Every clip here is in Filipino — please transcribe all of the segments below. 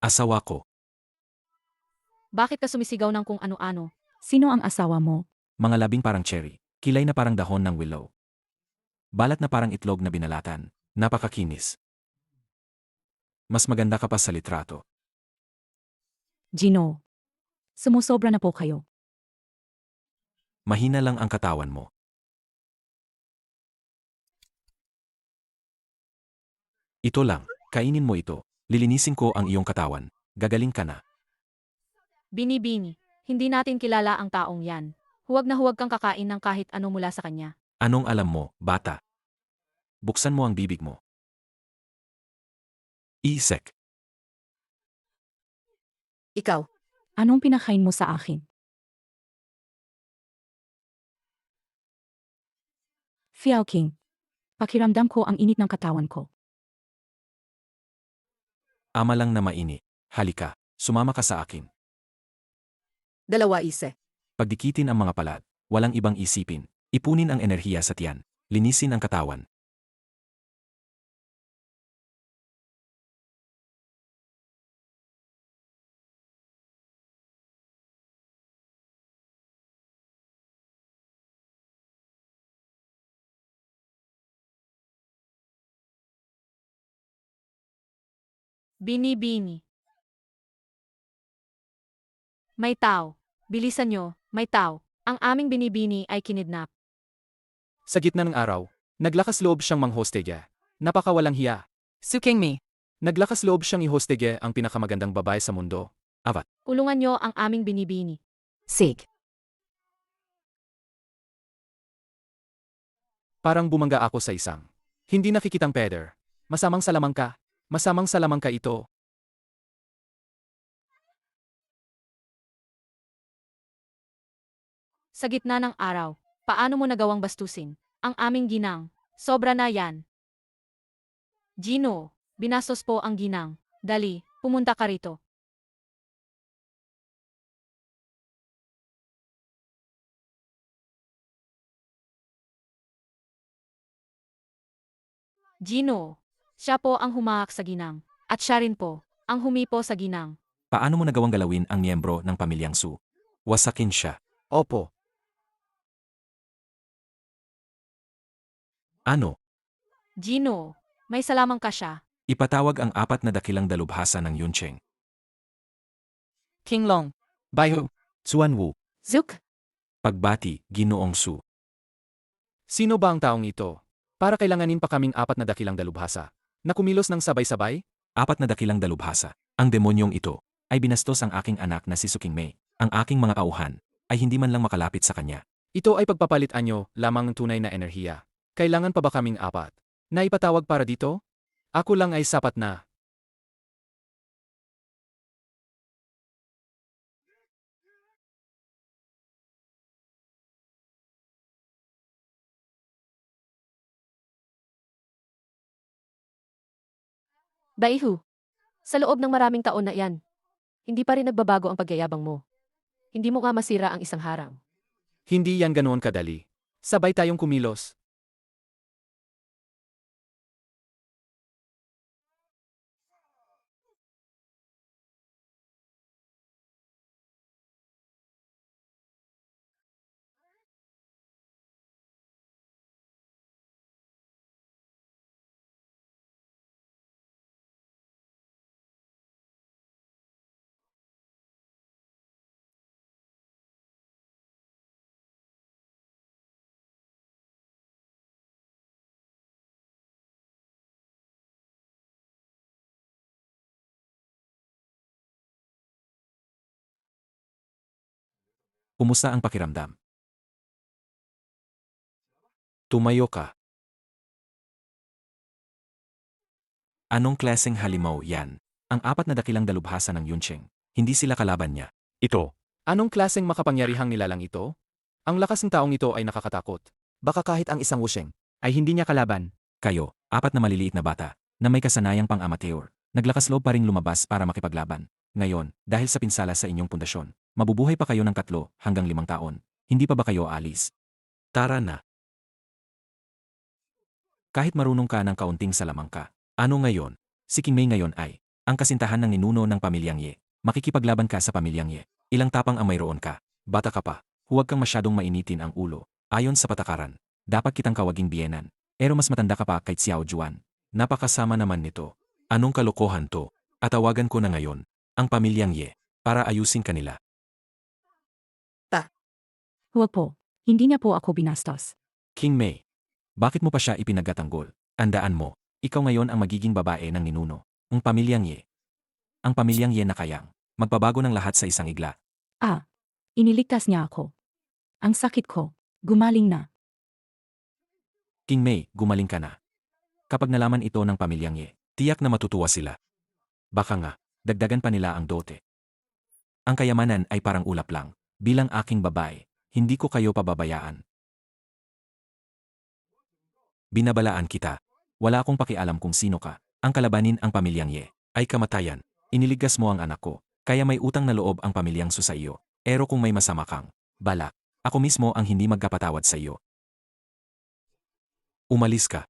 Asawa ko. Bakit ka sumisigaw ng kung ano-ano? Sino ang asawa mo? Mga labing parang cherry. Kilay na parang dahon ng willow. Balat na parang itlog na binalatan. Napakakinis. Mas maganda ka pa sa litrato. Gino. Sumusobra na po kayo. Mahina lang ang katawan mo. Ito lang. Kainin mo ito. Lilinisin ko ang iyong katawan. Gagaling ka na. Binibini. Hindi natin kilala ang taong yan. Huwag na huwag kang kakain ng kahit ano mula sa kanya. Anong alam mo, bata? Buksan mo ang bibig mo. Isek. Ikaw. Anong pinakain mo sa akin? Fiao King. Pakiramdam ko ang init ng katawan ko. Ama lang na mainit. Halika, sumama ka sa akin. Dalawa ise. Pagdikitin ang mga palad. Walang ibang isipin. Ipunin ang enerhiya sa tiyan. Linisin ang katawan. Binibini. May tao. Bilisan nyo, may tao. Ang aming binibini ay kinidnap. Sa gitna ng araw, naglakas loob siyang manghostege. Napakawalang hiya. Suking me. Naglakas loob siyang ihostege ang pinakamagandang babae sa mundo. Avat. Kulungan nyo ang aming binibini. Sig. Parang bumangga ako sa isang. Hindi nakikitang peder. Masamang salamang ka. Masamang salamang ka ito. Sa gitna ng araw, paano mo nagawang bastusin? Ang aming ginang. Sobra na yan. Gino, binastos po ang ginang. Dali, pumunta ka rito. Gino, siya po ang humahak sa ginang. At siya rin po, ang humipo sa ginang. Paano mo nagawang galawin ang miyembro ng pamilyang Su? Wasakin siya. Opo. Ano? Gino, may salamang ka siya. Ipatawag ang 4 na dakilang dalubhasa ng Yuncheng. King Long. Baihu. Suan Wu. Zuk. Pagbati, Ginoong Su. Sino ba ang taong ito? Para kailanganin pa kaming 4 na dakilang dalubhasa. Na kumilos ng sabay-sabay? 4 na dakilang dalubhasa. Ang demonyong ito ay binastos ang aking anak na si Suking Mei. Ang aking mga kauhan ay hindi man lang makalapit sa kanya. Ito ay pagpapalit anyo lamang ng tunay na enerhiya. Kailangan pa ba kaming 4? Na ipatawag para dito? Ako lang ay sapat na. Baihu, sa loob ng maraming taon na iyan, hindi pa rin nagbabago ang pagyayabang mo. Hindi mo nga masira ang isang harang. Hindi yan ganoon kadali. Sabay tayong kumilos. Kumusta ang pakiramdam? Tumayo ka. Anong klaseng halimaw yan? Ang 4 na dakilang dalubhasa ng Yuncheng. Hindi sila kalaban niya. Ito. Anong klaseng makapangyarihang nilalang ito? Ang lakas ng taong ito ay nakakatakot. Baka kahit ang isang wusheng ay hindi niya kalaban. Kayo, 4 na maliliit na bata na may kasanayang pang-amateur. Naglakas loob pa ring lumabas para makipaglaban. Ngayon, dahil sa pinsala sa inyong pundasyon, mabubuhay pa kayo ng 3 hanggang 5 taon. Hindi pa ba kayo aalis? Tara na. Kahit marunong ka ng kaunting salamang ka. Ano ngayon? Si King Mei ngayon ay Ang kasintahan ng ninuno ng pamilyang Ye. Makikipaglaban ka sa pamilyang Ye. Ilang tapang ang mayroon ka. Bata ka pa. Huwag kang masyadong mainitin ang ulo. Ayon sa patakaran, dapat kitang kawaging biyenan. Pero mas matanda ka pa kay Xiao Juan. Napakasama naman nito. Anong kalokohan to? Atawagan ko na ngayon ang pamilyang Ye para ayusin kanila. Huwag po. Hindi niya po ako binastos. King Mei, bakit mo pa siya ipinagtatanggol? Andaan mo, ikaw ngayon ang magiging babae ng ninuno. Ang pamilyang Ye. Ang pamilyang Ye na kayang magbabago ng lahat sa isang igla. Ah, iniligtas niya ako. Ang sakit ko. Gumaling na. King Mei, gumaling ka na. Kapag nalaman ito ng pamilyang Ye, tiyak na matutuwa sila. Baka nga, dagdagan pa nila ang dote. Ang kayamanan ay parang ulap lang. Bilang aking babae, hindi ko kayo pababayaan. Binabalaan kita. Wala akong pakialam kung sino ka. Ang kalabanin ang pamilyang Ye ay kamatayan. Iniligtas mo ang anak ko, kaya may utang na loob ang pamilyang Su sa iyo. Pero kung may masama kang balak, ako mismo ang hindi magkapatawad sa iyo. Umalis ka.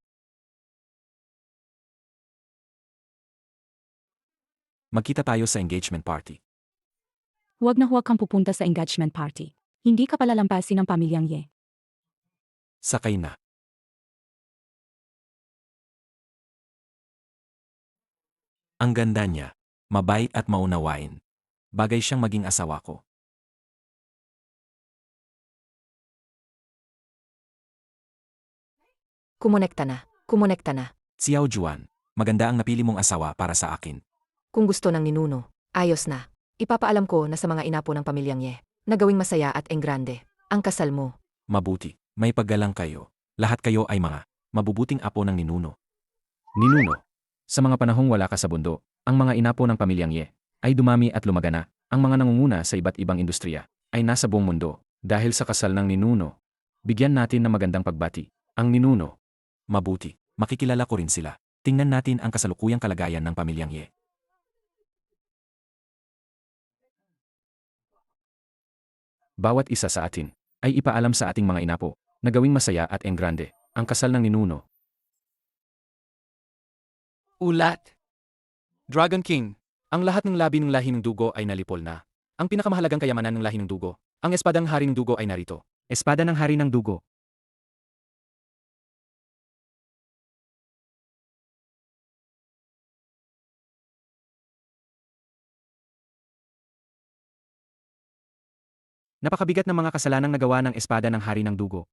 Magkita tayo sa engagement party. Huwag na huwag kang pupunta sa engagement party. Hindi ka palalampasin ng pamilyang Ye. Sakay na. Ang ganda niya. Mabait at maunawain. Bagay siyang maging asawa ko. Kumonekta na. Kumonekta na. Xiao Juan, maganda ang napili mong asawa para sa akin. Kung gusto ng ninuno, ayos na. Ipapaalam ko na sa mga inapo ng pamilyang Ye na gawing masaya at enggrande ang kasal mo. Mabuti, may paggalang kayo. Lahat kayo ay mga mabubuting apo ng ninuno. Ninuno. Sa mga panahong wala ka sa bundo, ang mga inapo ng pamilyang Ye ay dumami at lumagana. Ang mga nangunguna sa iba't ibang industriya ay nasa buong mundo. Dahil sa kasal ng ninuno, bigyan natin ng magandang pagbati ang ninuno. Mabuti, makikilala ko rin sila. Tingnan natin ang kasalukuyang kalagayan ng pamilyang Ye. Bawat isa sa atin ay ipaalam sa ating mga inapo na gawing masaya at enggrande ang kasal ng ninuno. Ulat. Dragon King. Ang lahat ng labi ng lahi ng dugo ay nalipol na. Ang pinakamahalagang kayamanan ng lahi ng dugo, ang espadang hari ng dugo ay narito. Espada ng hari ng dugo. Napakabigat ng mga kasalanang nagawa ng espada ng hari ng dugo.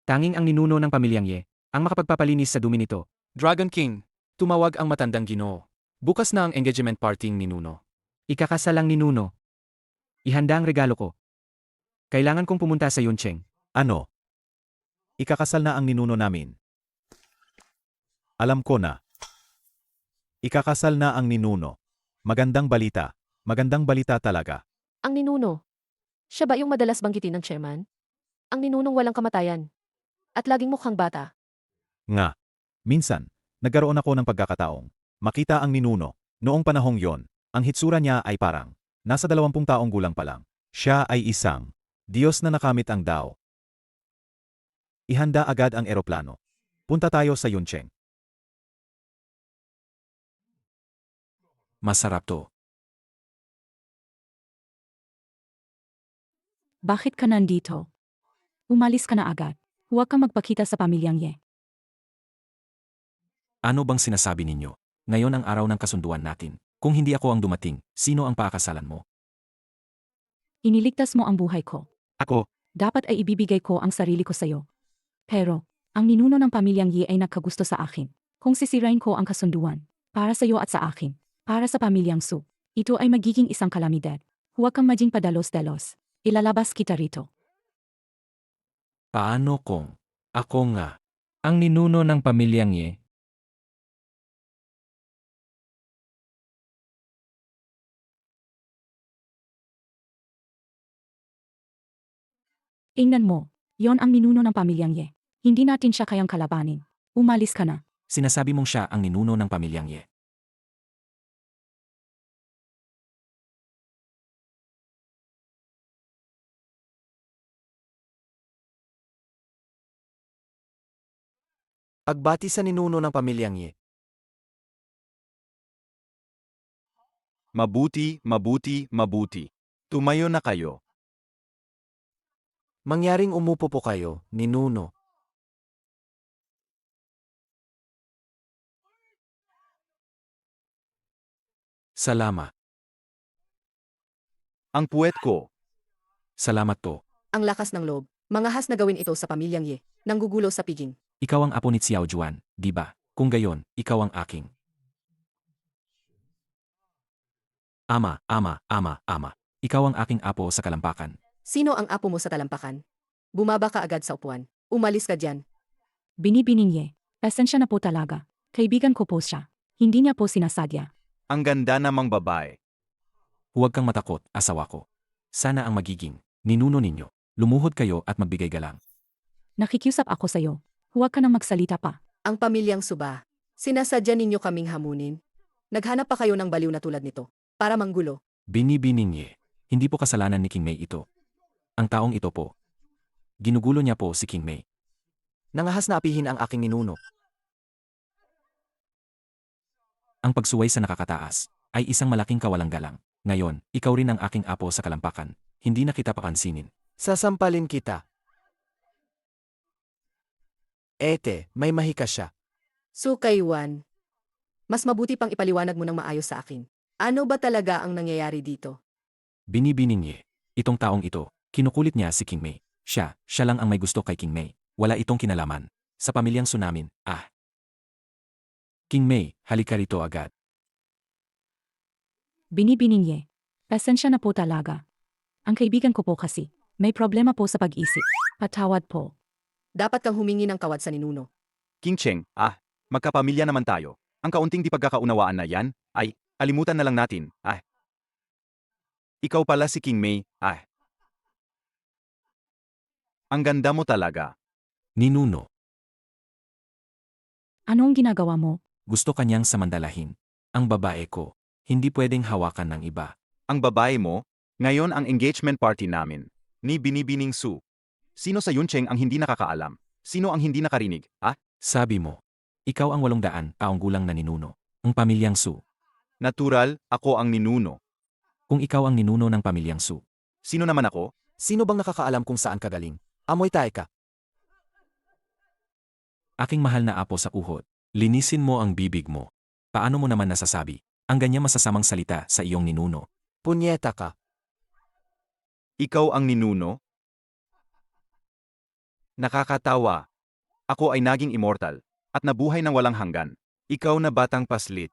Tanging ang ninuno ng pamilyang Ye ang makapagpapalinis sa dumi nito. Dragon King. Tumawag ang matandang Ginoo. Bukas na ang engagement party ng ninuno. Ikakasal ang ninuno. Ihanda ang regalo ko. Kailangan kong pumunta sa Yuncheng. Ano? Ikakasal na ang ninuno namin. Alam ko na. Ikakasal na ang ninuno. Magandang balita. Magandang balita talaga. Ang ninuno. Siya ba yung madalas banggitin ng chairman? Ang ninunong walang kamatayan. At laging mukhang bata. Nga. Minsan, nagkaroon ako ng pagkakataong makita ang ninuno. Noong panahong yon, ang hitsura niya ay parang nasa 20 taong gulang pa lang. Siya ay isang Diyos na nakamit ang Dao. Ihanda agad ang eroplano. Punta tayo sa Yuncheng. Masarap to. Bakit ka nandito? Umalis ka na agad. Huwag kang magpakita sa pamilyang Ye. Ano bang sinasabi ninyo? Ngayon ang araw ng kasunduan natin. Kung hindi ako ang dumating, sino ang pakakasalan mo? Iniligtas mo ang buhay ko. Ako, Dapat ay ibibigay ko ang sarili ko sa'yo. Pero, ang ninuno ng pamilyang Ye ay nagkagusto sa akin. Kung sisirain ko ang kasunduan, para sa'yo at sa akin, para sa pamilyang Su, ito ay magiging isang kalamidad. Huwag kang maging padalos-dalos. Ilalabas kita rito. Paano kung ako nga? Ang ninuno ng pamilyang Ye. Ingnan mo, yon ang ninuno ng pamilyang Ye. Hindi natin siya kayang kalabanin. Umalis ka na. Sinasabi mong siya ang ninuno ng pamilyang Ye. Pagbati sa ninuno ng pamilyang Ye. Mabuti, mabuti, mabuti. Tumayo na kayo. Mangyaring umupo po kayo, ninuno. Salamat. Ang puwet ko. Salamat po. Ang lakas ng loob. Mangahas na gawin ito sa pamilyang Ye. Nanggugulo sa piging. Ikaw ang apo ni Xiao Juan, di ba? Kung gayon, ikaw ang aking. Ama. Ikaw ang aking apo sa kalampakan. Sino ang apo mo sa talampakan? Bumaba ka agad sa upuan. Umalis ka dyan. Binibining Ye. Pasensya na po talaga. Kaibigan ko po siya. Hindi niya po sinasadya. Ang ganda namang babae. Huwag kang matakot, asawa ko. Sana ang magiging ninuno ninyo. Lumuhod kayo at magbigay galang. Nakikiusap ako sa'yo. Huwag ka nang magsalita pa. Ang pamilyang Suba. Sinasadya ninyo kaming hamunin. Naghanap pa kayo ng baliw na tulad nito. Para manggulo. Binibining Ye. Hindi po kasalanan ni King Mei ito. Ang taong ito po. Ginugulo niya po si King Mei. Nangahas na apihin ang aking ninuno. Ang pagsuway sa nakakataas ay isang malaking kawalang-galang. Ngayon, ikaw rin ang aking apo sa kalampakan. Hindi na kita papansinin. Sasampalin kita. Ete, may mahika siya. Sukaywan. Mas mabuti pang ipaliwanag mo ng maayos sa akin. Ano ba talaga ang nangyayari dito? Binibining Ye. Itong taong ito, kinukulit niya si King Mei. Siya lang ang may gusto kay King Mei. Wala itong kinalaman. Sa pamilyang Sunamin, King Mei, halika rito agad. Binibining Ye. Pasensya na po talaga. Ang kaibigan ko po kasi. May problema po sa pag-isip. Patawad po. Dapat kang humingi ng kawad sa ninuno. King Cheng, magkapamilya naman tayo. Ang kaunting di pagkakaunawaan na yan, ay, alimutan na lang natin, Ikaw pala si King Mei, Ang ganda mo talaga. Ninuno, Anong ginagawa mo? gusto kanyang samandalahin. Ang babae ko, hindi pwedeng hawakan ng iba. Ang babae mo, ngayon ang engagement party namin. Ni Binibining Su. Sino sa Yuncheng ang hindi nakakaalam? Sino ang hindi nakarinig, Sabi mo, ikaw ang 800 taong gulang na ninuno. Ang pamilyang Su. Natural, ako ang ninuno. Kung ikaw ang ninuno ng pamilyang Su, Sino naman ako? Sino bang nakakaalam kung saan ka galing? Amoy tayo ka. aking mahal na apo sa uhod, linisin mo ang bibig mo. Paano mo naman nasasabi ang ganyang masasamang salita sa iyong ninuno? Punyeta ka. Ikaw ang ninuno? Nakakatawa. Ako ay naging immortal, at nabuhay ng walang hanggan. Ikaw na batang paslit.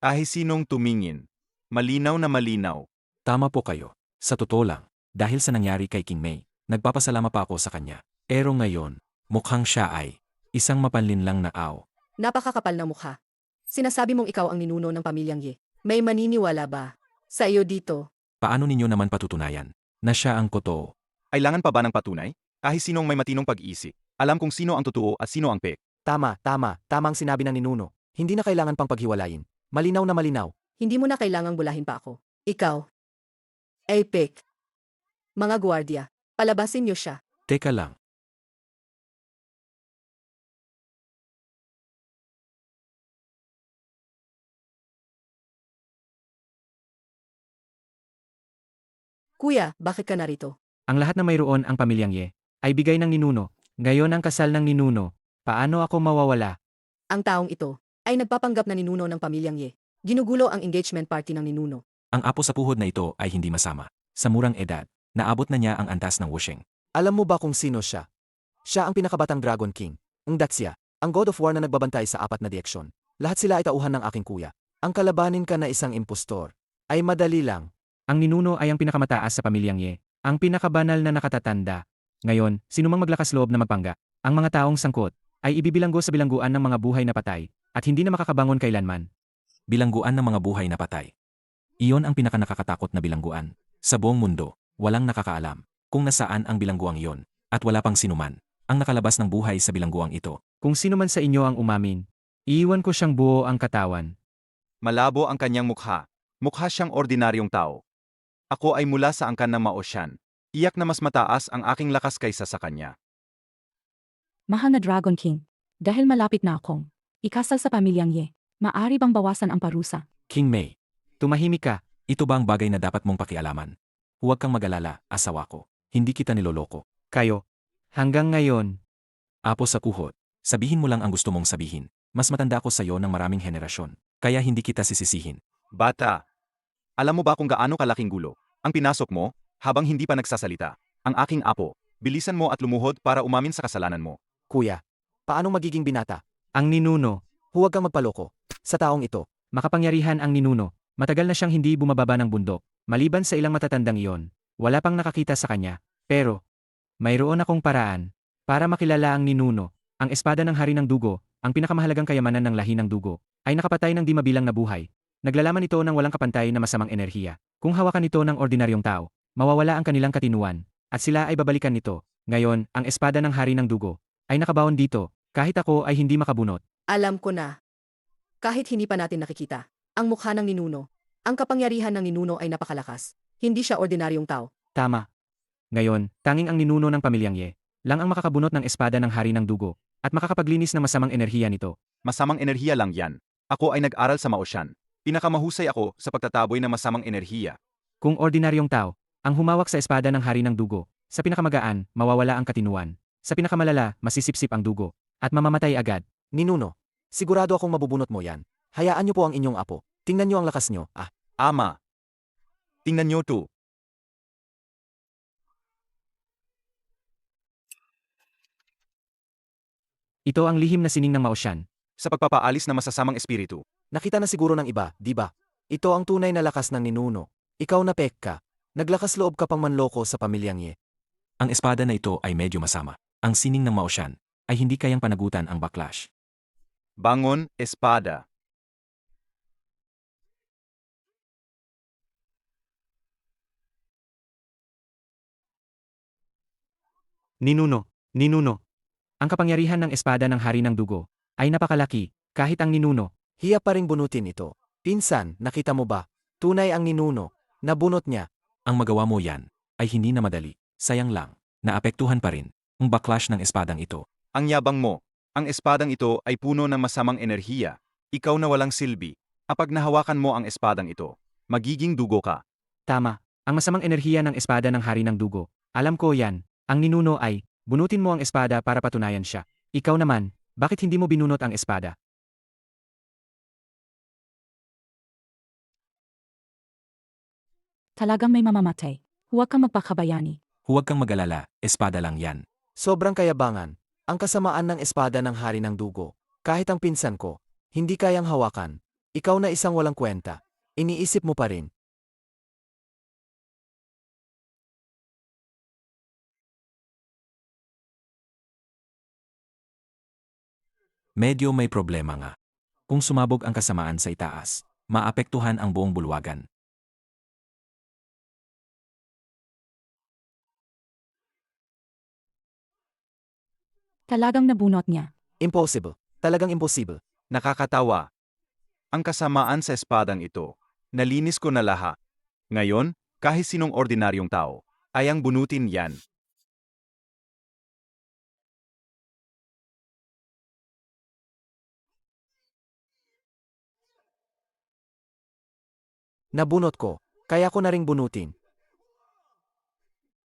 Sinong tumingin. Malinaw na malinaw. Tama po kayo. Sa totoo lang, dahil sa nangyari kay King Mei, nagpapasalamat pa ako sa kanya. Pero ngayon, mukhang siya ay isang mapanlinlang na aw. Napakakapal na mukha. Sinasabi mong ikaw ang ninuno ng pamilyang Ye. May maniniwala ba sa iyo dito? Paano ninyo naman patutunayan na siya ang totoo? Kailangan pa ba ng patunay? Sinong may matinong pag-iisip. Alam kung sino ang totoo at sino ang pek. Tama ang sinabi ng ninuno. Hindi na kailangan pang paghiwalayin. Malinaw na malinaw. Hindi mo na kailangang bulahin pa ako. Ikaw. Apek. Mga gwardiya, palabasin niyo siya. Teka lang. Kuya, bakit ka narito? Ang lahat na mayroon ang pamilyang Ye ay bigay ng ninuno. Ngayon ang kasal ng ninuno. Paano ako mawawala? Ang taong ito ay nagpapanggap na ninuno ng pamilyang Ye. Ginugulo ang engagement party ng ninuno. Ang apo sa puhod na ito ay hindi masama. Sa murang edad, naabot na niya ang antas ng Wusheng. Alam mo ba kung sino siya? Siya ang pinakabatang Dragon King. Ang Daxia, ang God of War na nagbabantay sa 4 na direksyon. Lahat sila ay tauhan ng aking kuya. Ang kalabanin ka na isang impostor ay madali lang. Ang ninuno ay ang pinakamataas sa pamilyang Ye. Ang pinakabanal na nakatatanda. Ngayon, sinumang maglakas loob na magpangga, ang mga taong sangkot, ay ibibilanggo sa bilangguan ng mga buhay na patay, at hindi na makakabangon kailanman. Bilangguan ng mga buhay na patay. Iyon ang pinakanakakatakot na bilangguan. Sa buong mundo, walang nakakaalam kung nasaan ang bilangguang iyon, at wala pang sinuman ang nakalabas ng buhay sa bilangguang ito. Kung sino man sa inyo ang umamin, iiwan ko siyang buo ang katawan. Malabo ang kanyang mukha. Mukha siyang ordinaryong tao. Ako ay mula sa angkan ng Maosyan. Iyak na mas mataas ang aking lakas kaysa sa kanya. Mahal na Dragon King. Dahil malapit na akong ikasal sa pamilyang Ye, maaari bang bawasan ang parusa? King Mei, tumahimik ka. Ito ba ang bagay na dapat mong pakialaman? Huwag kang mag-alala, asawa ko. Hindi kita niloloko. Kayo. Hanggang ngayon, Apo sa kuhot, sabihin mo lang ang gusto mong sabihin. Mas matanda ako sa iyo ng maraming henerasyon, kaya hindi kita sisisihin. Bata, alam mo ba kung gaano kalaking gulo ang pinasok mo habang hindi pa nagsasalita? Ang aking apo, bilisan mo at lumuhod para umamin sa kasalanan mo. Kuya, paano magiging binata? ang ninuno, Huwag kang magpaloko. Sa taong ito, makapangyarihan ang ninuno. Matagal na siyang hindi bumababa ng bundok. Maliban sa ilang matatandang iyon, wala pang nakakita sa kanya. Pero, mayroon akong paraan para makilala ang ninuno. Ang espada ng hari ng dugo, ang pinakamahalagang kayamanan ng lahi ng dugo, ay nakapatay ng di mabilang na buhay. Naglalaman ito ng walang kapantay na masamang enerhiya. Kung hawakan ito ng ordinaryong tao, mawawala ang kanilang katinuan, at sila ay babalikan nito. Ngayon, ang espada ng hari ng dugo ay nakabaon dito, kahit ako ay hindi makabunot. Alam ko na. Kahit hindi pa natin nakikita, ang mukha ng ninuno, ang kapangyarihan ng ninuno ay napakalakas. Hindi siya ordinaryong tao. Tama. Ngayon, tanging ang ninuno ng pamilyang Ye lang ang makakabunot ng espada ng hari ng dugo, at makakapaglinis ng masamang enerhiya nito. Masamang enerhiya lang yan. Ako ay nag-aral sa Maosyan. Pinakamahusay ako sa pagtataboy ng masamang enerhiya. Kung ordinaryong tao, ang humawak sa espada ng hari ng dugo, sa pinakamagaan, mawawala ang katinuan. Sa pinakamalala, masisipsip ang dugo, at mamamatay agad. ninuno, sigurado akong mabubunot mo yan. Hayaan niyo po ang inyong apo. Tingnan niyo ang lakas niyo. Ama, tingnan niyo to. Ito ang lihim na sining ng Maosyan. Sa pagpapaalis ng masasamang espiritu. Nakita na siguro ng iba, di ba? Ito ang tunay na lakas ng ninuno. Ikaw na pekka. Naglakas loob ka pang manloko sa pamilyang Ye. Ang espada na ito ay medyo masama. Ang sining ng Maosyan ay hindi kayang panagutan ang backlash. Bangon, espada. Ninuno. Ang kapangyarihan ng espada ng hari ng dugo ay napakalaki, kahit ang ninuno. Hiya pa ring bunutin ito. Pinsan, nakita mo ba? Tunay ang ninuno. Nabunot niya. Ang magawa mo yan ay hindi na madali. Sayang lang, naapektuhan pa rin ang backlash ng espadang ito. Ang yabang mo. Ang espadang ito ay puno ng masamang enerhiya. Ikaw na walang silbi. Kapag nahawakan mo ang espadang ito, magiging dugo ka. Tama, ang masamang enerhiya ng espada ng hari ng dugo. Alam ko yan, ang ninuno ay, bunutin mo ang espada para patunayan siya. Ikaw naman, bakit hindi mo binunot ang espada? Talagang may mamamatay. Huwag kang magpakabayani. Huwag kang mag-alala, espada lang yan. Sobrang kayabangan. Ang kasamaan ng espada ng hari ng dugo. Kahit ang pinsan ko, hindi kayang hawakan. Ikaw na isang walang kwenta. Iniisip mo pa rin. Medyo may problema nga. Kung sumabog ang kasamaan sa itaas, maapektuhan ang buong bulwagan. Talagang nabunot niya. Impossible. Talagang impossible. Nakakatawa. Ang kasamaan sa espadang ito, nalinis ko na lahat. Ngayon, kahit sinong ordinaryong tao, ay ang bunutin yan. Nabunot ko. Kaya ko na ring bunutin.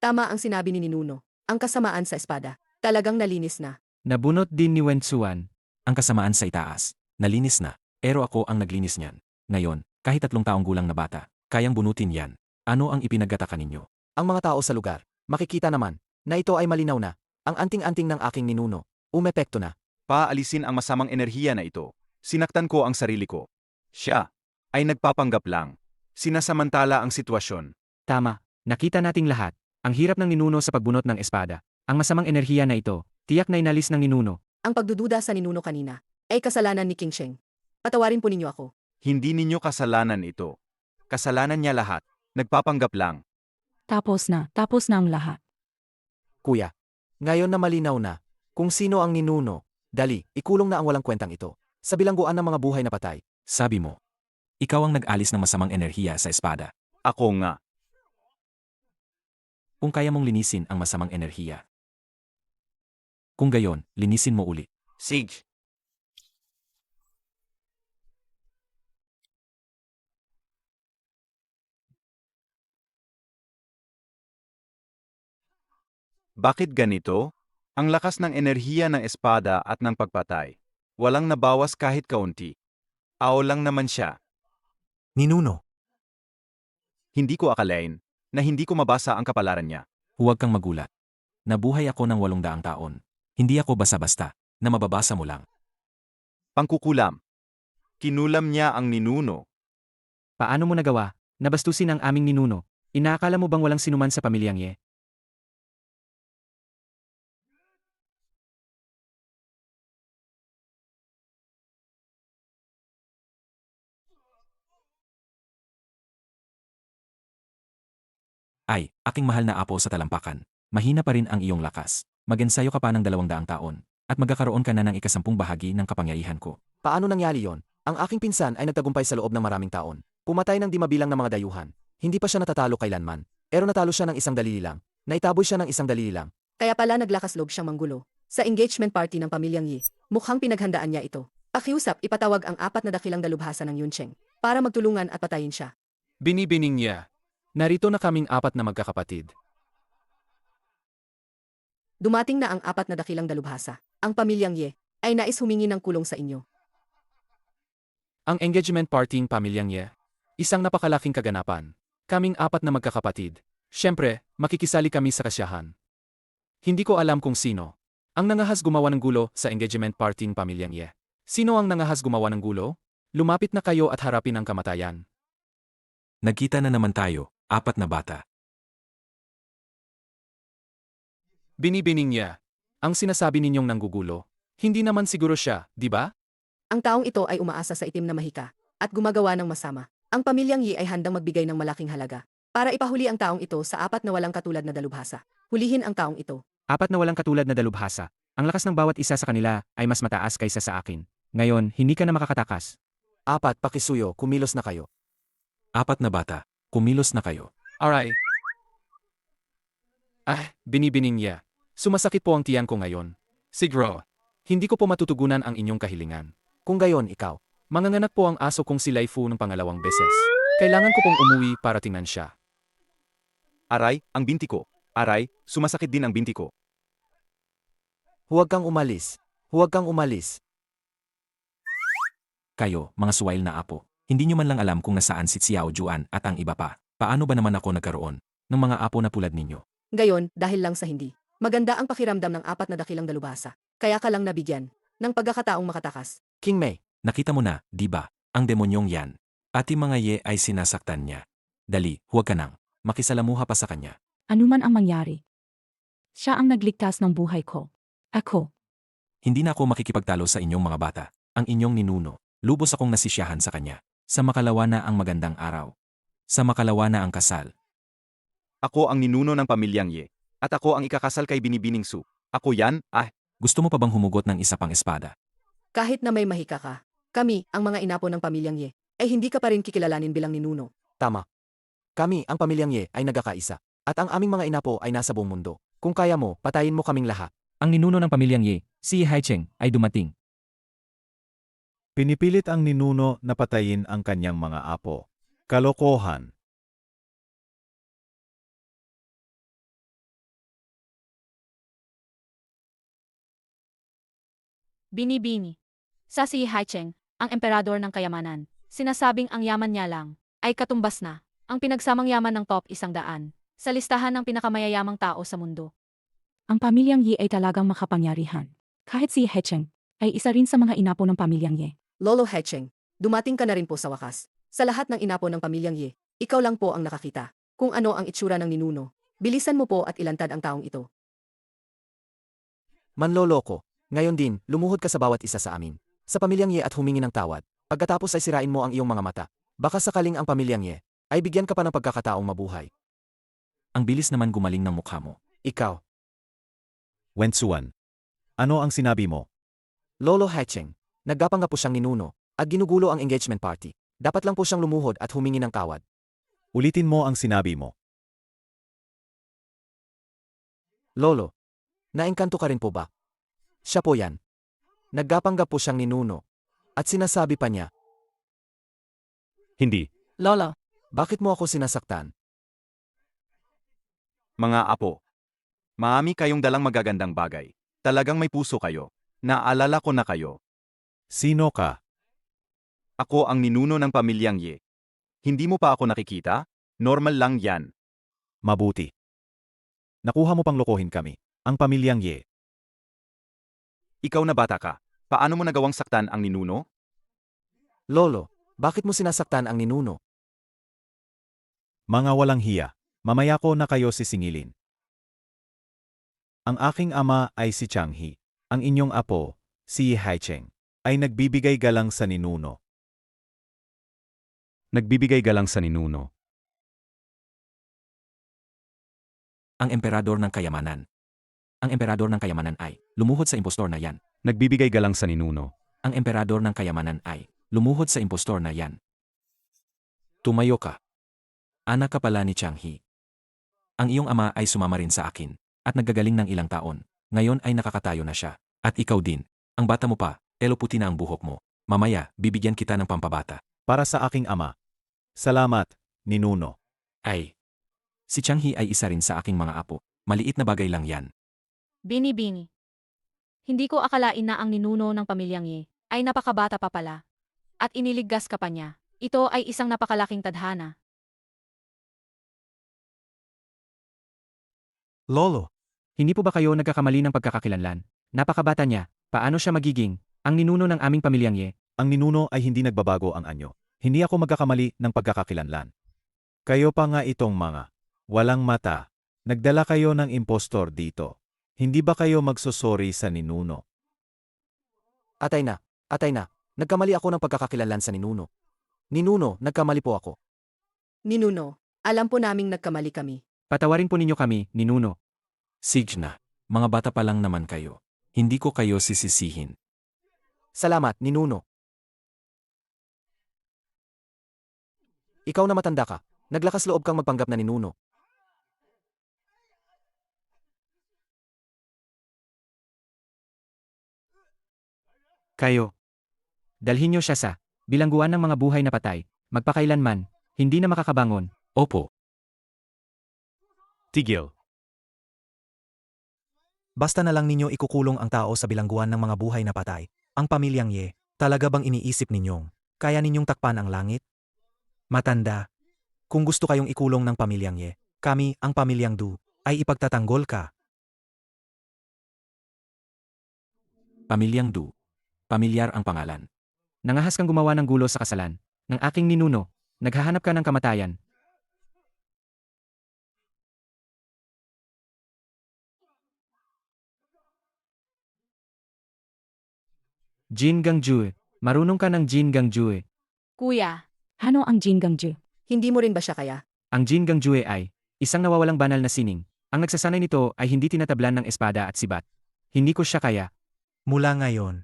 Tama ang sinabi ni Ninuno. Ang kasamaan sa espada. Talagang nalinis na. Nabunot din ni Wensuan. Ang kasamaan sa itaas, nalinis na, pero ako ang naglinis niyan. Ngayon, kahit 3 taong gulang na bata, kayang bunutin yan. Ano ang ipinaggataka ninyo? Ang mga tao sa lugar, makikita naman, na ito ay malinaw na. Ang anting-anting ng aking ninuno, umepekto na. Paalisin ang masamang enerhiya na ito. Sinaktan ko ang sarili ko. Siya ay nagpapanggap lang. Sinasamantala ang sitwasyon. Tama, nakita nating lahat. Ang hirap ng ninuno sa pagbunot ng espada. Ang masamang enerhiya na ito, tiyak na inalis ng ninuno. Ang pagdududa sa Ninuno kanina ay kasalanan ni King Sheng. Patawarin po ninyo ako. Hindi ninyo kasalanan ito. Kasalanan niya lahat. Nagpapanggap lang. Tapos na ang lahat. Kuya, ngayon na malinaw na, kung sino ang ninuno, dali, ikulong na ang walang kwentang ito. Sa bilangguan ng mga buhay na patay. Sabi mo, ikaw ang nag-alis ng masamang enerhiya sa espada. Ako nga. Kung kaya mong linisin ang masamang enerhiya. Kung gayon, linisin mo uli. Sige. Bakit ganito? Ang lakas ng enerhiya ng espada at ng pagpatay. Walang nabawas kahit kaunti. Ao lang naman siya. Ninuno, Hindi ko akalain na hindi ko mabasa ang kapalaran niya. Huwag kang magulat. Nabuhay ako ng 800 taon. Hindi ako basta-basta, na mababasa mo lang. Pangkukulam. Kinulam niya ang ninuno. Paano mo nagawa? Nabastusin ang aming ninuno. Inaakala mo bang walang sinuman sa pamilyang Ye? Ay, aking mahal na apo sa talampakan. Mahina pa rin ang iyong lakas. Mag-ensayo ka pa ng 200 taon. At magkakaroon ka na ng 10 bahagi ng kapangyarihan ko. paano nangyari yon? Ang aking pinsan ay nagtagumpay sa loob ng maraming taon. Pumatay ng di mabilang na mga dayuhan. Hindi pa siya natatalo kailanman. Pero natalo siya ng 1 dalili lang. Naitaboy siya ng 1 dalili lang. Kaya pala naglakas loob siyang manggulo. Sa engagement party ng pamilyang Yi, mukhang pinaghandaan niya ito. Pakiusap, ipatawag ang 4 na dakilang dalubhasa ng Yuncheng para magtulungan at patayin siya. Binibining niya. Narito na kaming 4 na magkakapatid. Dumating na ang 4 na dakilang dalubhasa. Ang pamilyang Ye ay nais humingi ng kulong sa inyo. Ang engagement partying pamilyang Ye. Isang napakalaking kaganapan. Kaming 4 na magkakapatid. Siyempre, makikisali kami sa kasyahan. Hindi ko alam kung sino ang nangahas gumawa ng gulo sa engagement partying pamilyang Ye. Sino ang nangahas gumawa ng gulo? Lumapit na kayo at harapin ang kamatayan. Nagkita na naman tayo, 4 na bata. Binibining niya. Ang sinasabi ninyong nanggugulo. Hindi naman siguro siya, di ba? Ang taong ito ay umaasa sa itim na mahika at gumagawa ng masama. Ang pamilyang Yi ay handang magbigay ng malaking halaga para ipahuli ang taong ito sa 4 na walang katulad na dalubhasa. Hulihin ang taong ito. 4 na walang katulad na dalubhasa. Ang lakas ng bawat isa sa kanila ay mas mataas kaysa sa akin. Ngayon, hindi ka na makakatakas. 4, pakisuyo, kumilos na kayo. 4 na bata, kumilos na kayo. Aray. Binibining niya. Sumasakit po ang tiyan ko ngayon. Siguro, hindi ko po matutugunan ang inyong kahilingan. Kung gayon, ikaw. Manganganak po ang aso kong si Laifu ng pangalawang beses. Kailangan ko pong umuwi para tingnan siya. Aray, ang binti ko. Aray, sumasakit din ang binti ko. Huwag kang umalis. Huwag kang umalis. Kayo, mga suwail na apo. Hindi nyo man lang alam kung nasaan si Xiao Juan at ang iba pa. Paano ba naman ako nagkaroon ng mga apo na tulad ninyo? Gayon, dahil lang sa hindi. Maganda ang pakiramdam ng 4 na dakilang dalubhasa. Kaya ka lang nabigyan ng pagkakataong makatakas. King Mei, Nakita mo na, di ba? Ang demonyong yan. Ati mga Ye ay sinasaktan niya. Dali, huwag ka nang. Makisalamuha pa sa kanya. Anuman ang mangyari. Siya ang nagligtas ng buhay ko. Ako. Hindi na ako makikipagtalo sa inyong mga bata. Ang inyong ninuno. Lubos akong nasisyahan sa kanya. Sa makalawa na ang magandang araw. Sa makalawa na ang kasal. Ako ang ninuno ng pamilyang Ye. At ako ang ikakasal kay Binibining Su. Ako yan, Gusto mo pa bang humugot ng isa pang espada? Kahit na may mahika ka, kami, ang mga inapo ng pamilyang Ye, ay hindi ka pa rin kikilalanin bilang ninuno. tama. Kami, ang pamilyang Ye, ay nagkakaisa. At ang aming mga inapo ay nasa buong mundo. Kung kaya mo, patayin mo kaming lahat. Ang ninuno ng pamilyang Ye, si Haicheng, ay dumating. Pinipilit ang ninuno na patayin ang kanyang mga apo. Kalokohan. Binibini. Sa si Haicheng, ang emperador ng kayamanan, sinasabing ang yaman niya lang ay katumbas na ang pinagsamang yaman ng top 100 sa listahan ng pinakamayayamang tao sa mundo. Ang pamilyang Yi ay talagang makapangyarihan. Kahit si Hecheng ay isa rin sa mga inapo ng pamilyang Ye. Lolo Hecheng, dumating ka na rin po sa wakas. Sa lahat ng inapo ng pamilyang Ye, ikaw lang po ang nakakita kung ano ang itsura ng ninuno. Bilisan mo po at ilantad ang taong ito. Manloloko. Ngayon din, lumuhod ka sa bawat isa sa amin. Sa pamilyang Ye at humingi ng tawad. Pagkatapos ay sirain mo ang iyong mga mata. Baka sakaling ang pamilyang Ye ay bigyan ka pa ng pagkakataong mabuhay. Ang bilis naman gumaling ng mukha mo. Ikaw, Wensuan. Ano ang sinabi mo? Lolo Hecheng, naggapang nga po siyang ninuno at ginugulo ang engagement party. Dapat lang po siyang lumuhod at humingi ng tawad. Ulitin mo ang sinabi mo. Lolo, naengkanto ka rin po ba? Siya po yan. Naggapanggap po siyang ninuno. At sinasabi pa niya, Hindi. Lolo. bakit mo ako sinasaktan? mga apo. Maami kayong dalang magagandang bagay. Talagang may puso kayo. Naalala ko na kayo. Sino ka? Ako ang ninuno ng pamilyang Ye. Hindi mo pa ako nakikita? Normal lang yan. Mabuti. Nakuha mo pang lokohin kami. Ang pamilyang Ye. Ikaw na bata ka. Paano mo nagawang saktan ang ninuno? Lolo, bakit mo sinasaktan ang ninuno? Mga walang hiya. Mamaya ko na kayo sisingilin. Ang aking ama ay si Changhi. Ang inyong apo, si Haicheng, ay nagbibigay galang sa ninuno. Nagbibigay galang sa ninuno. Ang emperador ng kayamanan. Ang emperador ng kayamanan ay lumuhod sa impostor na yan. Nagbibigay galang sa ninuno. Ang emperador ng kayamanan ay lumuhod sa impostor na yan. Tumayo ka. Anak ka pala ni Changhi. Ang iyong ama ay sumama rin sa akin at naggagaling ng ilang taon. Ngayon ay nakakatayo na siya. At ikaw din. Ang bata mo pa, elo puti na ang buhok mo. Mamaya, bibigyan kita ng pampabata. Para sa aking ama. Salamat, ninuno. Ay. Si Changhi ay isa rin sa aking mga apo. Maliit na bagay lang yan. Bini-bini. Hindi ko akalain na ang ninuno ng pamilyang Ye ay napakabata pa pala. At iniligtas ka pa niya. Ito ay isang napakalaking tadhana. Lolo, hindi po ba kayo nagkakamali ng pagkakakilanlan? Napakabata niya, paano siya magiging ang ninuno ng aming pamilyang Ye? Ang ninuno ay hindi nagbabago ang anyo. Hindi ako magkakamali ng pagkakakilanlan. Kayo pa nga itong mga walang mata. Nagdala kayo ng impostor dito. Hindi ba kayo magsusori sa ninuno? Atay na. Nagkamali ako ng pagkakakilanlan sa ninuno. Ninuno, nagkamali po ako. Ninuno, alam po naming nagkamali kami. Patawarin po ninyo kami, ninuno. Sige na. Mga bata pa lang naman kayo. Hindi ko kayo sisisihin. Salamat, ninuno. Ikaw na matanda ka. Naglakas loob kang magpanggap na ninuno. Kayo. Dalhin niyo siya sa bilangguan ng mga buhay na patay, magpakailanman, hindi na makakabangon. Opo. Tigil. Basta na lang ninyo ikukulong ang tao sa bilangguan ng mga buhay na patay. Ang pamilyang Ye, talaga bang iniisip ninyong kaya ninyong takpan ang langit? Matanda. Kung gusto kayong ikulong ng pamilyang Ye, kami, ang pamilyang Du, ay ipagtatanggol ka. Pamilyang Du. Pamilyar ang pangalan. Nangahas kang gumawa ng gulo sa kasalan ng aking ninuno, naghahanap ka ng kamatayan. Jin Gangjue, marunong ka ng Jin Gangjue. Kuya, Ano ang Jin Gangju? Hindi mo rin ba siya kaya? Ang Jin Gangjue ay isang nawawalang banal na sining. Ang nagsasanay nito ay hindi tinatablan ng espada at sibat. Hindi ko siya kaya. Mula ngayon,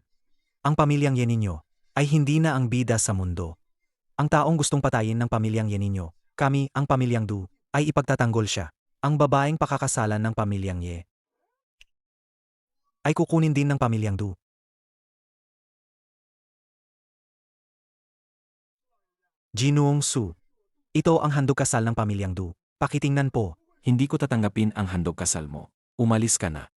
ang pamilyang Ye ninyo ay hindi na ang bida sa mundo. Ang taong gustong patayin ng pamilyang Ye ninyo, kami, ang pamilyang Du, ay ipagtatanggol siya. Ang babaeng pakakasalan ng pamilyang Ye ay kukunin din ng pamilyang Du. Jinuong Su. Ito ang handog kasal ng pamilyang Du. Pakitingnan po. Hindi ko tatanggapin ang handog kasal mo. Umalis ka na.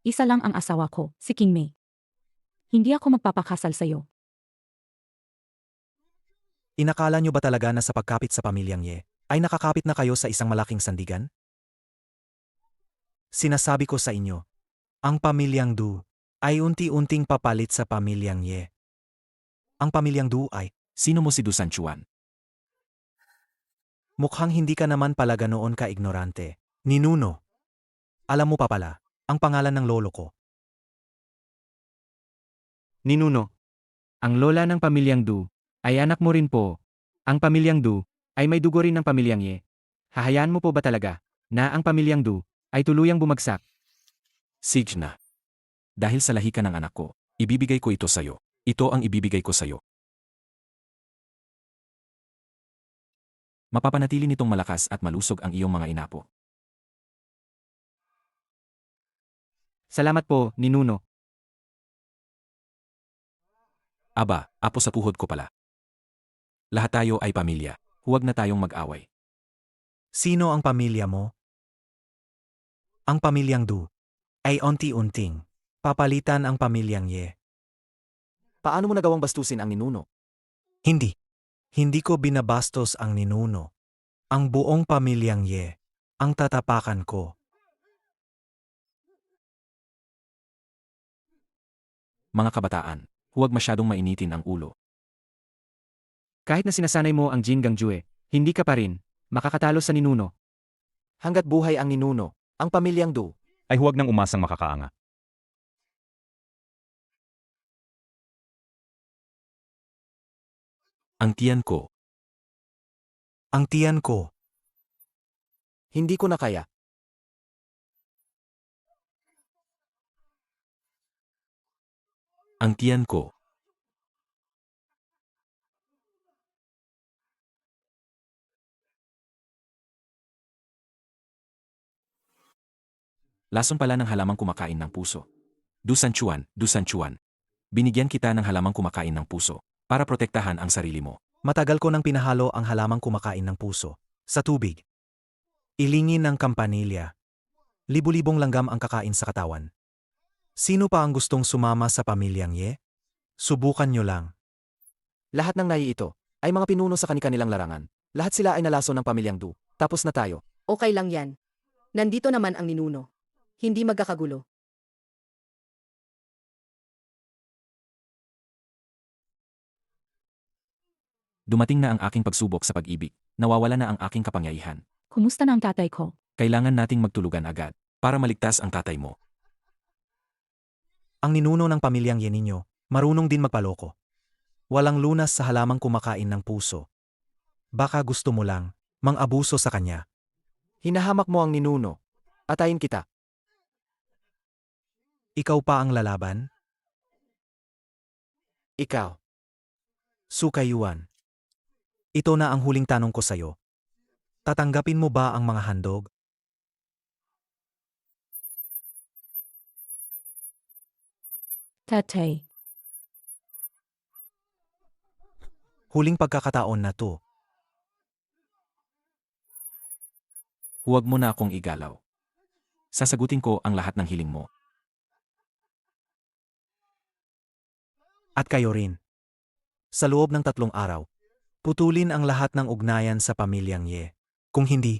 Isa lang ang asawa ko, si King Mei. Hindi ako magpapakasal sa'yo. Inakala nyo ba talaga na sa pagkapit sa pamilyang Ye, ay nakakapit na kayo sa isang malaking sandigan? Sinasabi ko sa inyo, ang pamilyang Du ay unti-unting papalit sa pamilyang Ye. Ang pamilyang Du ay, Sino mo si Du Sanchuan? mukhang hindi ka naman pala ganoon ka-ignorante. Ninuno. Alam mo pa pala, ang pangalan ng lolo ko. Ninuno. Ang lola ng pamilyang Du ay anak mo rin po. Ang pamilyang Du ay may dugo rin ng pamilyang Ye. Hahayaan mo po ba talaga na ang pamilyang Du ay tuluyang bumagsak? Sige na. Dahil sa lahi ka ng anak ko, ibibigay ko ito sa'yo. Ito ang ibibigay ko sa'yo. Mapapanatili nitong malakas at malusog ang iyong mga inapo. Salamat po, ninuno. Aba, apo sa puhod ko pala. Lahat tayo ay pamilya. Huwag na tayong mag-away. Sino ang pamilya mo? Ang pamilyang Du ay unti-unting papalitan ang pamilyang Ye. Paano mo nagawang bastusin ang ninuno? Hindi. Hindi ko binabastos ang ninuno. Ang buong pamilyang Ye ang tatapakan ko. Mga kabataan, huwag masyadong mainitin ang ulo. Kahit na sinasanay mo ang Jin Gangjue, hindi ka pa rin makakatalo sa ninuno. Hanggat buhay ang ninuno, ang pamilyang Du, Ay huwag nang umasang makakaanga. Ang tiyan ko, Ang tiyan ko, hindi ko na kaya. ang tiyan ko, lason pala ng halamang kumakain ng puso. Dusan Chuan. Binigyan kita ng halamang kumakain ng puso para protektahan ang sarili mo. matagal ko nang pinahalo ang halamang kumakain ng puso sa tubig. Ilingin ng kampanilya. Libu-libong langgam ang kakain sa katawan. Sino pa ang gustong sumama sa pamilyang Ye? Subukan nyo lang. Lahat ng nai ito ay mga pinuno sa kanilang larangan. Lahat sila ay nalaso ng pamilyang Du. Tapos na tayo. Okay lang yan. Nandito naman ang ninuno. Hindi magkakagulo. Dumating na ang aking pagsubok sa pag-ibig. Nawawala na ang aking kapangyarihan. Kumusta na ang tatay ko? Kailangan nating magtulugan agad para maligtas ang tatay mo. Ang ninuno ng pamilyang Ye ninyo, marunong din magpaloko. Walang lunas sa halamang kumakain ng puso. Baka gusto mo lang mang-abuso sa kanya. Hinahamak mo ang ninuno. Atayin kita. Ikaw pa ang lalaban? Ikaw. Sukayuan. Ito na ang huling tanong ko sa'yo. Tatanggapin mo ba ang mga handog? Tatay, Huling pagkakataon na to. Huwag mo na akong igalaw. Sasagutin ko ang lahat ng hiling mo. At kayo rin. Sa loob ng 3 araw, putulin ang lahat ng ugnayan sa pamilyang Ye. Kung hindi,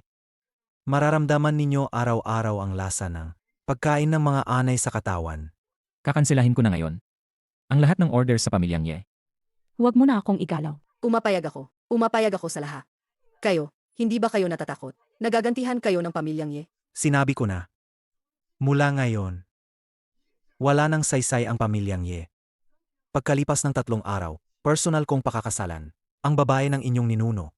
mararamdaman ninyo araw-araw ang lasa ng pagkain ng mga anay sa katawan. Kakanselahin ko na ngayon. Ang lahat ng order sa pamilyang Ye. huwag mo na akong igalaw. Umapayag ako. Umapayag ako sa lahat. Kayo, hindi ba kayo natatakot? Nagagantihan kayo ng pamilyang Ye? Sinabi ko na. Mula ngayon, wala nang saysay ang pamilyang Ye. Pagkalipas ng 3 araw, personal kong pakakasalan ang babae ng inyong ninuno.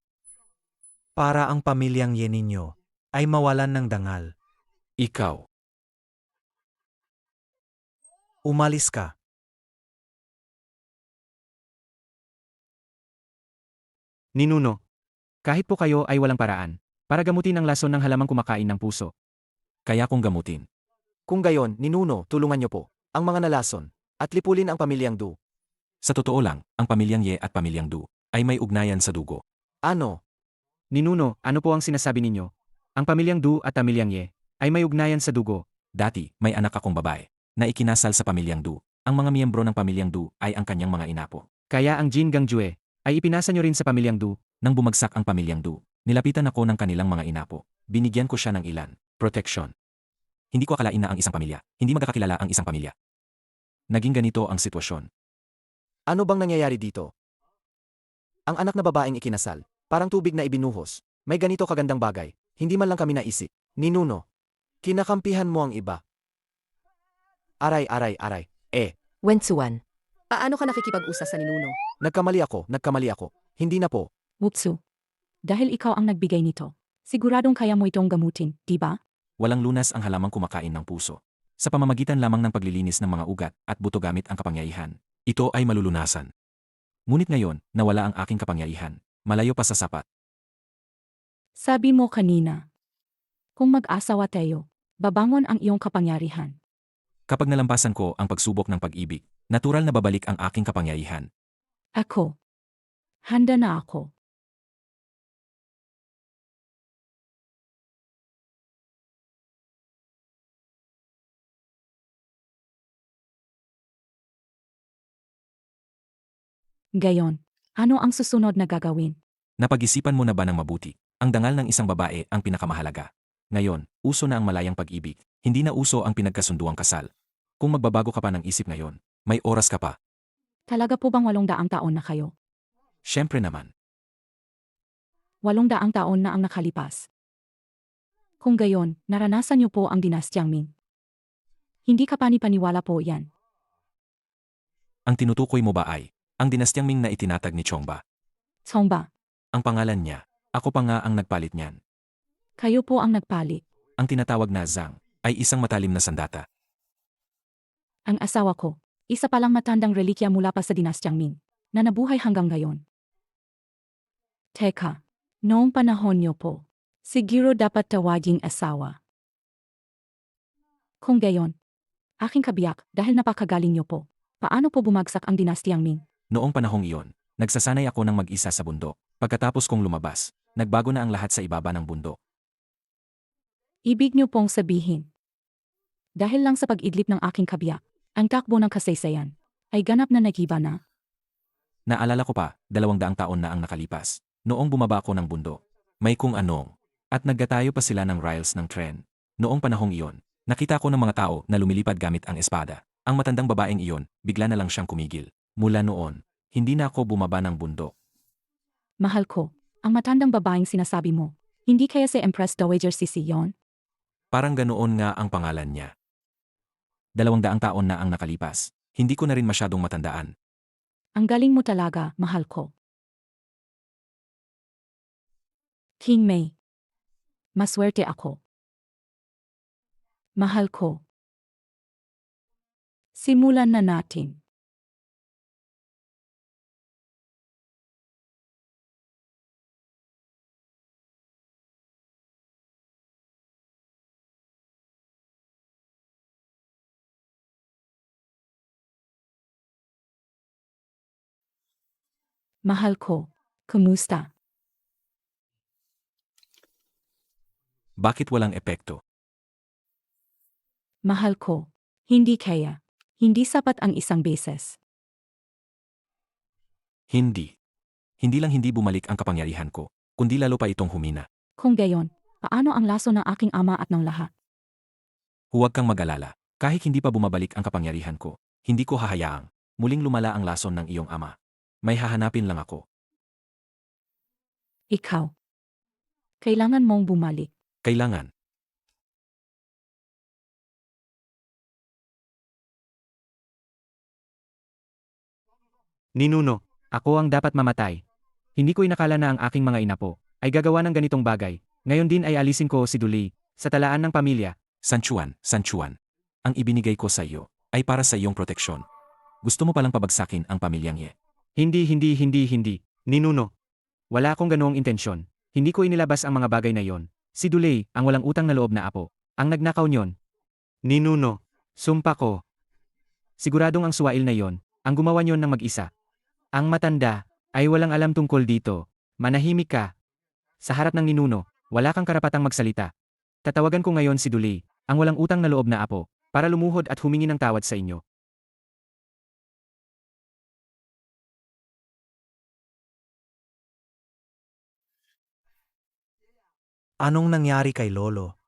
Para ang pamilyang Ye ninyo ay mawalan ng dangal. Ikaw. Umalis ka. Ninuno. Kahit po kayo ay walang paraan para gamutin ang lason ng halamang kumakain ng puso. Kaya kong gamutin. Kung gayon, ninuno, tulungan niyo po ang mga nalason at lipulin ang pamilyang Du. Sa totoo lang, ang pamilyang Ye at pamilyang Du ay may ugnayan sa dugo. Ano? Ninuno, ano po ang sinasabi ninyo? Ang pamilyang Du at pamilyang Ye ay may ugnayan sa dugo. Dati, may anak akong babae na ikinasal sa pamilyang Du. Ang mga miyembro ng pamilyang Du ay ang kanyang mga inapo. Kaya ang Jin Gangjue ay ipinasa nyo rin sa pamilyang Du. Nang bumagsak ang pamilyang Du, nilapitan ako ng kanilang mga inapo. Binigyan ko siya ng ilan. Protection. Hindi ko akalain na ang isang pamilya. Hindi magkakakilala ang isang pamilya. Naging ganito ang sitwasyon. Ano bang nangyayari dito? Ang anak na babaeng ikinasal, parang tubig na ibinuhos. May ganito kagandang bagay. Hindi man lang kami naisip. Ninuno. Kinakampihan mo ang iba. Aray. Wensuan. Paano ka nakikipag-usas sa ninuno? Nagkamali ako. Hindi na po. Wupsu. Dahil ikaw ang nagbigay nito. Siguradong kaya mo itong gamutin, di ba? Walang lunas ang halamang kumakain ng puso. Sa pamamagitan lamang ng paglilinis ng mga ugat at buto gamit ang kapangyarihan, ito ay malulunasan. Ngunit ngayon, nawala ang aking kapangyarihan. Malayo pa sa sapat. Sabi mo kanina. Kung mag-asawa tayo, babangon ang iyong kapangyarihan. Kapag nalampasan ko ang pagsubok ng pag-ibig, natural na babalik ang aking kapangyarihan. Ako. Handa na ako. Gayon, ano ang susunod na gagawin? Napag-isipan mo na ba ng mabuti? Ang dangal ng isang babae ang pinakamahalaga. Ngayon, uso na ang malayang pag-ibig, hindi na uso ang pinagkasunduang kasal. Kung magbabago ka pa ng isip ngayon, may oras ka pa. Talaga po bang 800 taon na kayo? Siyempre naman. 800 taon na ang nakalipas. Kung gayon, naranasan niyo po ang dinastyang Ming. Hindi ka panipaniwala po yan. Ang tinutukoy mo ba ay ang dinastyang Ming na itinatag ni Chongba? Tsongba, Ang pangalan niya, ako pa nga ang nagpalit niyan. kayo po ang nagpalit. Ang tinatawag na Zhang ay isang matalim na sandata. Ang asawa ko, isa palang matandang relikya mula pa sa dinastyang Ming, na nabuhay hanggang ngayon. Teka, noong panahon niyo po, siguro dapat tawaging asawa. Kung gayon, aking kabiyak dahil napakagaling niyo po. Paano po bumagsak ang dinastyang Ming? Noong panahong iyon, nagsasanay ako ng mag-isa sa bundok. Pagkatapos kong lumabas, nagbago na ang lahat sa ibaba ng bundok. Ibig niyo pong sabihin. Dahil lang sa pag-idlip ng aking kabiyak, ang takbo ng kasaysayan ay ganap na nagiba na. Naalala ko pa, 200 taon na ang nakalipas. Noong bumaba ako ng bundok, may kung anong. At nagdatayo pa sila ng rails ng tren. Noong panahong iyon, nakita ko ng mga tao na lumilipad gamit ang espada. Ang matandang babaeng iyon, bigla na lang siyang kumigil. Mula noon, hindi na ako bumaba ng bundok. Mahal ko, ang matandang babaeng sinasabi mo, hindi kaya si Empress Dowager Sisi yon? Parang ganoon nga ang pangalan niya. 200 taon na ang nakalipas. Hindi ko na rin masyadong matandaan. Ang galing mo talaga, mahal ko. King Mei. Maswerte ako. Mahal ko. Simulan na natin. Mahal ko, kumusta? Bakit walang epekto? Mahal ko, hindi kaya. Hindi sapat ang isang beses. Hindi. Hindi lang hindi bumalik ang kapangyarihan ko, kundi lalo pa itong humina. Kung gayon, paano ang laso ng aking ama at ng lahat? Huwag kang mag-alala. Kahit hindi pa bumabalik ang kapangyarihan ko, hindi ko hahayaang muling lumala ang lason ng iyong ama. May hahanapin lang ako. Ikaw. Kailangan mong bumalik. Kailangan. Ninuno, ako ang dapat mamatay. Hindi ko inakala na ang aking mga inapo ay gagawa ng ganitong bagay. Ngayon din ay alisin ko si Duli sa talaan ng pamilya. San Chuan, ang ibinigay ko sa iyo ay para sa iyong proteksyon. Gusto mo palang pabagsakin ang pamilyang Ye. Hindi. Ninuno. Wala akong ganoong intensyon. Hindi ko inilabas ang mga bagay na yon. Si Dulay, ang walang utang na loob na apo, ang nagnakaw niyon. Ninuno. Sumpa ko. Siguradong ang suwail na yon, ang gumawa niyon ng mag-isa. Ang matanda ay walang alam tungkol dito. Manahimik ka. Sa harap ng ninuno, wala kang karapatang magsalita. Tatawagan ko ngayon si Dulay, ang walang utang na loob na apo, para lumuhod at humingi ng tawad sa inyo. Anong nangyari kay Lolo?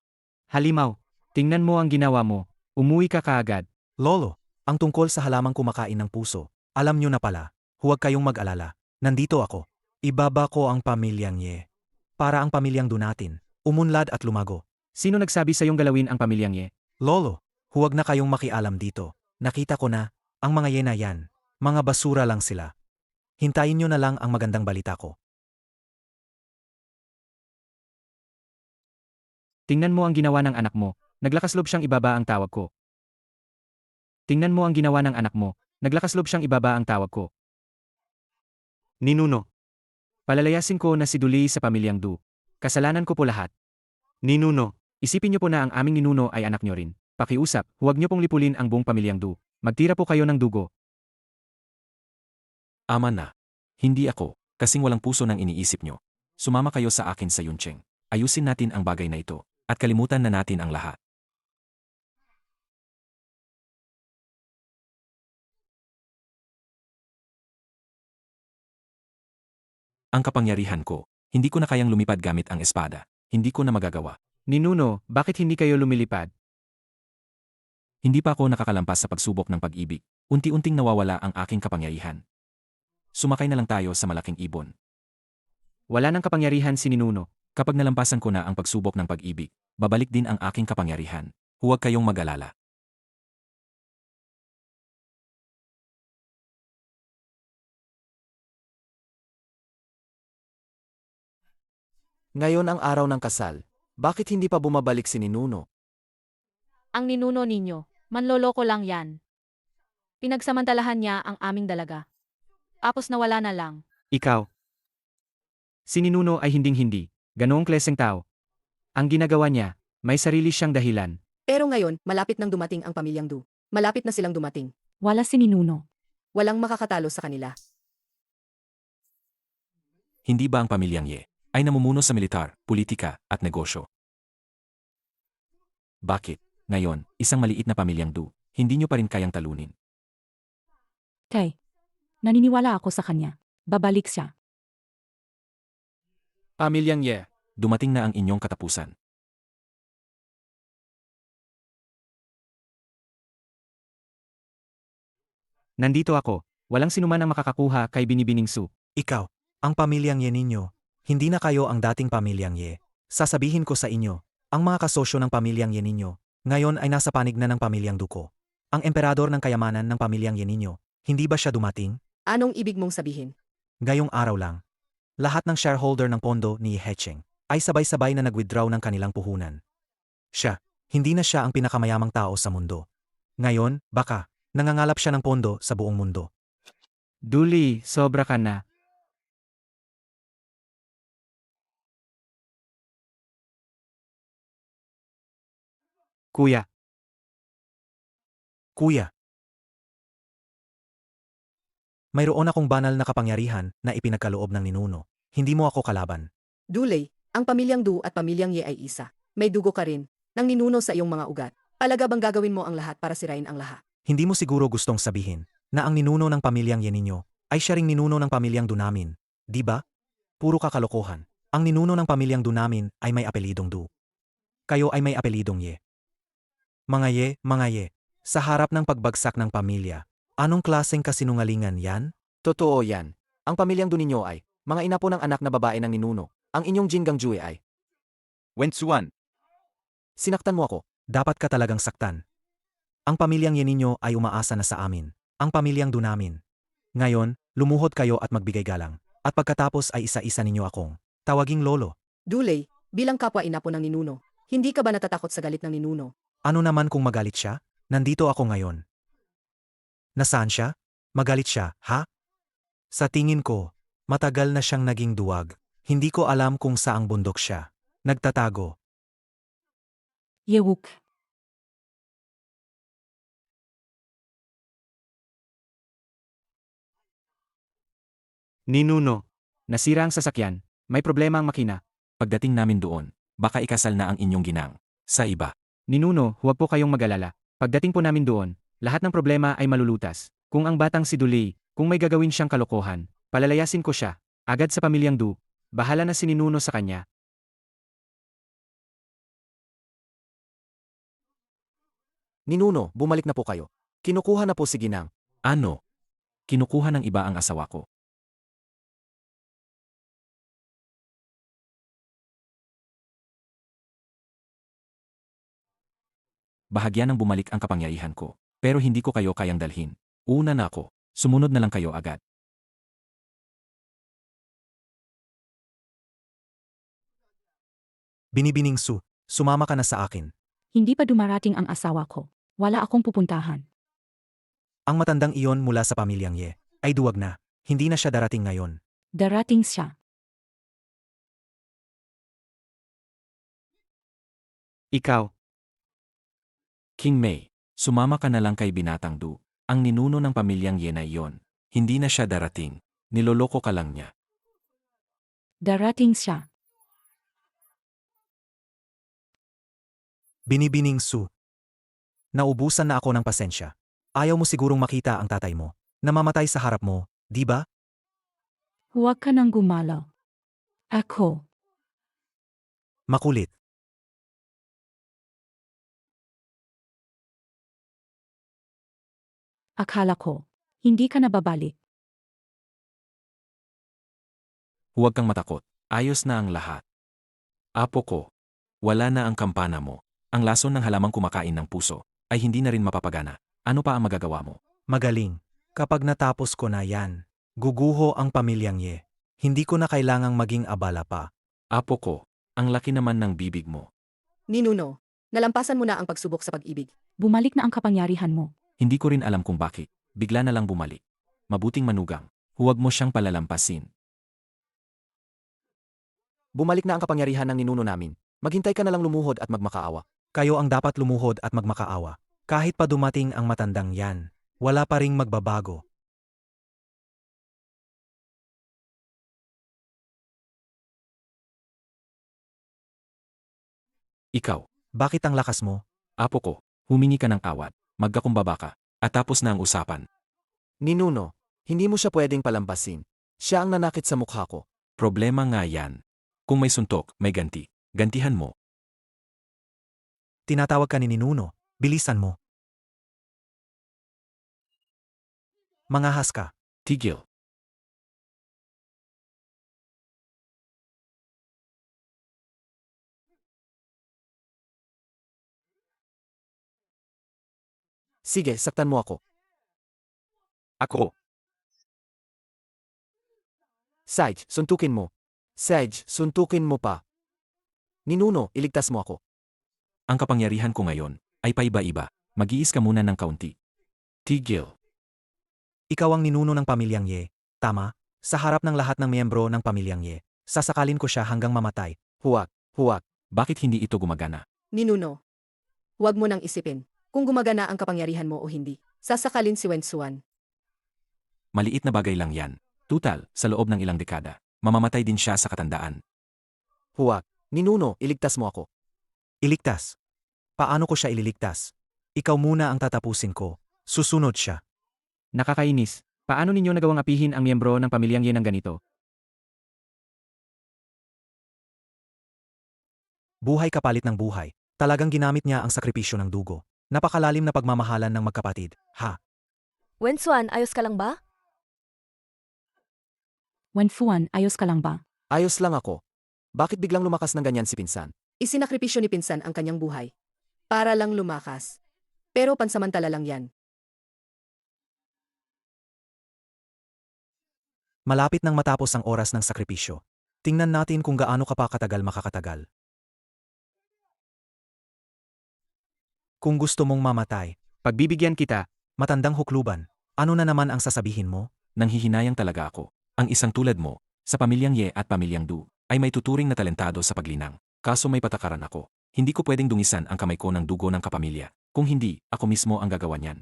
Halimaw, tingnan mo ang ginawa mo. Umuwi ka kaagad. Lolo, ang tungkol sa halamang kumakain ng puso, alam nyo na pala, huwag kayong mag-alala. Nandito ako. Ibaba ko ang pamilyang Ye. Para ang pamilyang Dunatin, umunlad at lumago. Sino nagsabi sa iyong galawin ang pamilyang Ye? Lolo, huwag na kayong makialam dito. Nakita ko na, ang mga Ye na yan, mga basura lang sila. Hintayin nyo na lang ang magandang balita ko. Tingnan mo ang ginawa ng anak mo. Naglakas loob siyang ibaba ang tawag ko. Tingnan mo ang ginawa ng anak mo. Naglakas loob siyang ibaba ang tawag ko. Ninuno. Palalayasin ko na si Duli sa pamilyang Du. Kasalanan ko po lahat. Ninuno. Isipin niyo po na ang aming ninuno ay anak niyo rin. Pakiusap, huwag niyo pong lipulin ang buong pamilyang Du. Magtira po kayo ng dugo. Ama na. Hindi ako, kasing walang puso ng iniisip nyo. Sumama kayo sa akin sa Yuncheng. Ayusin natin ang bagay na ito, at kalimutan na natin ang lahat. Ang kapangyarihan ko. Hindi ko na kayang lumipad gamit ang espada. Hindi ko na magagawa. Ninuno, bakit hindi kayo lumilipad? Hindi pa ako nakakalampas sa pagsubok ng pag-ibig. Unti-unting nawawala ang aking kapangyarihan. Sumakay na lang tayo sa malaking ibon. Wala nang kapangyarihan si Ninuno. Kapag nalampasan ko na ang pagsubok ng pag-ibig, babalik din ang aking kapangyarihan. Huwag kayong mag-alala. Ngayon ang araw ng kasal. Bakit hindi pa bumabalik si Ninuno? Ang ninuno ninyo, manloloko lang yan. Pinagsamantalahan niya ang aming dalaga. Tapos nawala na lang. Ikaw. Si Ninuno ay hinding-hindi. Ganoong kleseng tao. Ang ginagawa niya, may sarili siyang dahilan. Pero ngayon, malapit nang dumating ang pamilyang Du. Malapit na silang dumating. Wala si Ninuno. Walang makakatalo sa kanila. Hindi ba ang pamilyang Ye ay namumuno sa militar, politika, at negosyo? Bakit, ngayon, isang maliit na pamilyang Du, hindi nyo pa rin kayang talunin? Tay, naniniwala ako sa kanya. Babalik siya. Pamilyang Ye. Dumating na ang inyong katapusan. Nandito ako. Walang sinuman ang makakakuha kay Binibining Su. Ikaw, ang pamilyang Ye ninyo, hindi na kayo ang dating pamilyang Ye. Sasabihin ko sa inyo, ang mga kasosyo ng pamilyang Ye ninyo, ngayon ay nasa panig na ng pamilyang Duko. Ang emperador ng kayamanan ng pamilyang Ye ninyo, hindi ba siya dumating? Anong ibig mong sabihin? Ngayong araw lang. Lahat ng shareholder ng pondo ni Hecheng ay sabay-sabay na nag-withdraw ng kanilang puhunan. Siya, hindi na siya ang pinakamayamang tao sa mundo. Ngayon, baka, nangangalap siya ng pondo sa buong mundo. Duli, sobra ka na. Kuya, Kuya, mayroon akong banal na kapangyarihan na ipinagkaloob ng ninuno. Hindi mo ako kalaban. Dulay, ang pamilyang Du at pamilyang Ye ay isa. May dugo ka rin, nang ninuno sa iyong mga ugat. Alaga bang gagawin mo ang lahat para sirain ang lahat? Hindi mo siguro gustong sabihin na ang ninuno ng pamilyang Ye ninyo ay siya ring ninuno ng pamilyang Du namin, di ba? Puro kakalokohan. Ang ninuno ng pamilyang Du namin ay may apelidong Du. Kayo ay may apelidong Ye. Mga Ye, sa harap ng pagbagsak ng pamilya, anong klaseng kasinungalingan yan? Totoo yan. Ang pamilyang Du ninyo ay, mga ina po ng anak na babae ng Ninuno. Ang inyong Jinggang Jue ay, Wensuan. sinaktan mo ako. Dapat ka talagang saktan. Ang pamilyang Ye ninyo ay umaasa na sa amin. Ang pamilyang Du namin. Ngayon, lumuhod kayo at magbigay galang. At pagkatapos ay isa-isa ninyo akong tawaging lolo. Dulay, bilang kapwa ina po ng ninuno, hindi ka ba natatakot sa galit ng ninuno? Ano naman kung magalit siya? Nandito ako ngayon. Nasaan siya? Magalit siya, ha? Sa tingin ko, matagal na siyang naging duwag. Hindi ko alam kung saang bundok siya. Nagtatago. Yewuk. Ninuno. Nasira ang sasakyan. May problema ang makina. Pagdating namin doon, baka ikasal na ang inyong ginang. Sa iba. Ninuno, huwag po kayong mag-alala. Pagdating po namin doon, lahat ng problema ay malulutas. Kung ang batang si Duli, kung may gagawin siyang kalokohan, palalayasin ko siya. Agad sa pamilyang Du. Bahala na si Ninuno sa kanya. Ninuno, bumalik na po kayo. Kinukuha na po si Ginang. Ano? Kinukuha ng iba ang asawa ko. Bahagya nang bumalik ang kapangyarihan ko. Pero hindi ko kayo kayang dalhin. Una na ako. Sumunod na lang kayo agad. Binibining Su, sumama ka na sa akin. Hindi pa dumarating ang asawa ko. Wala akong pupuntahan. Ang matandang iyon mula sa pamilyang Ye ay duwag na. Hindi na siya darating ngayon. Darating siya. Ikaw. King Mei, sumama ka na lang kay Binatang Du. Ang ninuno ng pamilyang Ye na iyon. Hindi na siya darating. Niloloko ka lang niya. Darating siya. Binibining Su. Naubusan na ako ng pasensya. Ayaw mo sigurong makita ang tatay mo. Namamatay sa harap mo, di ba? Huwag ka nang gumalaw. Ako. Makulit. Akala ko, hindi ka na babalik. Huwag kang matakot. Ayos na ang lahat. Apo ko. Wala na ang kampana mo. Ang lason ng halamang kumakain ng puso ay hindi na rin mapapagana. Ano pa ang magagawa mo? Magaling. Kapag natapos ko na yan, guguho ang pamilyang Ye. Hindi ko na kailangang maging abala pa. Apo ko, ang laki naman ng bibig mo. Ninuno, nalampasan mo na ang pagsubok sa pag-ibig. Bumalik na ang kapangyarihan mo. Hindi ko rin alam kung bakit. Bigla na lang bumalik. Mabuting manugang. Huwag mo siyang palalampasin. Bumalik na ang kapangyarihan ng ninuno namin. Maghintay ka na lang lumuhod at magmakaawa. Kayo ang dapat lumuhod at magmakaawa. Kahit pa dumating ang matandang yan, wala pa ring magbabago. Ikaw, Bakit ang lakas mo? apo ko, humingi ka ng awat, magkakumbaba ka, at tapos na ang usapan. Ninuno, hindi mo siya pwedeng palampasin. Siya ang nanakit sa mukha ko. Problema nga yan. Kung may suntok, may ganti. Gantihan mo. Tinatawag ka ni Ninuno. Bilisan mo. Mangahas ka. Tigil. Sige, saktan mo ako. Ako. Sage, suntukin mo. Sage, suntukin mo pa. Ninuno, iligtas mo ako. Ang kapangyarihan ko ngayon ay paiba-iba. Mag-iis ka muna ng kaunti. Tigil. Ikaw ang ninuno ng pamilyang Ye. Tama? Sa harap ng lahat ng miyembro ng pamilyang Ye. Sasakalin ko siya hanggang mamatay. Huwag, huwag. Bakit hindi ito gumagana? Ninuno, huwag mo nang isipin kung gumagana ang kapangyarihan mo o hindi. Sasakalin si Wensuan. Maliit na bagay lang yan. Tutal, sa loob ng ilang dekada, mamamatay din siya sa katandaan. Huwag. Ninuno, iligtas mo ako. Iligtas. Paano ko siya ililigtas? Ikaw muna ang tatapusin ko. Susunod siya. Nakakainis. Paano ninyo nagawang apihin ang miyembro ng pamilyang Ye ng ganito? Buhay kapalit ng buhay. Talagang ginamit niya ang sakripisyo ng dugo. Napakalalim na pagmamahalan ng magkapatid. Ha? Wensuan, ayos ka lang ba? Wenfuan, ayos ka lang ba? Ayos lang ako. Bakit biglang lumakas ng ganyan si Pinsan? Isinakripisyo ni Pinsan ang kanyang buhay. Para lang lumakas. Pero pansamantala lang yan. Malapit nang matapos ang oras ng sakripisyo. Tingnan natin kung gaano ka pa katagal makakatagal. Kung gusto mong mamatay, Pagbibigyan kita, matandang hukluban, ano na naman ang sasabihin mo? Nanghihinayang talaga ako. Ang isang tulad mo, sa pamilyang Ye at pamilyang Du, ay may tuturing na talentado sa paglinang. Kaso may patakaran ako. Hindi ko pwedeng dungisan ang kamay ko ng dugo ng kapamilya. Kung hindi, ako mismo ang gagawa niyan.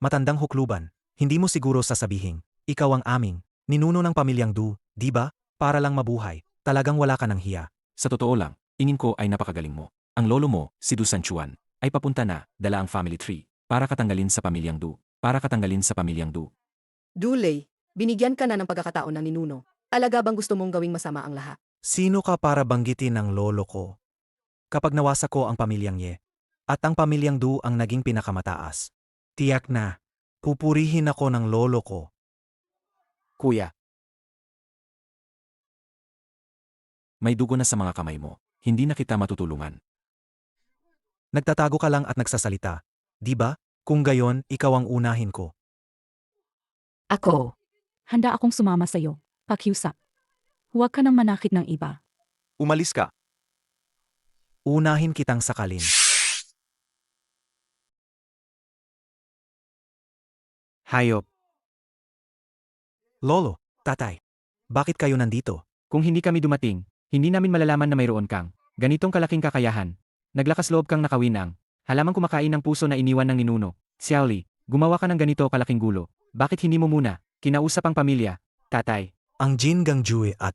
Matandang hukluban, hindi mo siguro sasabihin, ikaw ang aming, ninuno ng pamilyang Du, di ba? Para lang mabuhay, talagang wala ka ng hiya. Sa totoo lang, tingin ko ay napakagaling mo. Ang lolo mo, si Du Sanchuan, ay papunta na, dala ang family tree, para katanggalin sa pamilyang Du. Para katanggalin sa pamilyang Du. Dulay, binigyan ka na ng pagkakataon ng ninuno. Talaga bang gusto mong gawing masama ang lahat? Sino ka para banggitin ng lolo ko? Kapag nawasa ko ang pamilyang Ye, at ang pamilyang Du ang naging pinakamataas, tiyak na, pupurihin ako ng lolo ko. Kuya, May dugo na sa mga kamay mo. Hindi na kita matutulungan. Nagtatago ka lang at nagsasalita, di ba? Kung gayon, ikaw ang unahin ko. Ako. Handa akong sumama sa'yo. Pakiusap. Huwag ka nang manakit ng iba. Umalis ka. Unahin kitang sakalin. hayop. Lolo, tatay, bakit kayo nandito? Kung hindi kami dumating, hindi namin malalaman na mayroon kang ganitong kalaking kakayahan. Naglakas loob kang nakawin ang halamang kumakain ng puso na iniwan ng ninuno. Xiaoli, gumawa ka ng ganito kalaking gulo. Bakit hindi mo muna kinausap ang pamilya, tatay? Ang Jin Gang Jue at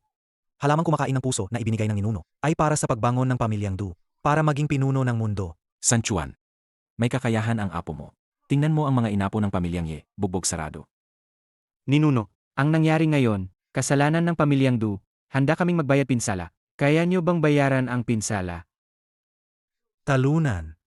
halamang kumakain ng puso na ibinigay ng ninuno ay para sa pagbangon ng pamilyang Du, para maging pinuno ng mundo. Sanchuan. May kakayahan ang apo mo. Tingnan mo ang mga inapo ng pamilyang Ye, bugbog sarado. Ninuno, Ang nangyari ngayon, kasalanan ng pamilyang Du, handa kaming magbayad pinsala. Kaya nyo bang bayaran ang pinsala? Talunan.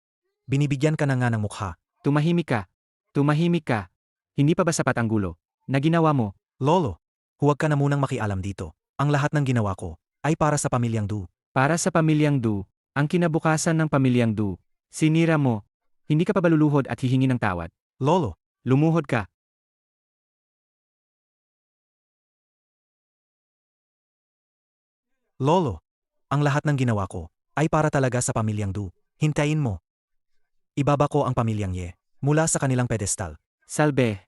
Binibigyan ka na nga ng mukha. Tumahimik ka. Tumahimik ka. Hindi pa ba sapat ang gulo na ginawa mo? Lolo, huwag ka na munang makialam dito. Ang lahat ng ginawa ko ay para sa pamilyang Du. Para sa pamilyang Du, ang kinabukasan ng pamilyang Du, sinira mo. Hindi ka pa ba luluhod at hihingi ng tawad? Lolo, Lumuhod ka. Lolo, ang lahat ng ginawa ko ay para talaga sa pamilyang Du. Hintayin mo. Ibaba ko ang pamilyang Ye mula sa kanilang pedestal. Salbe.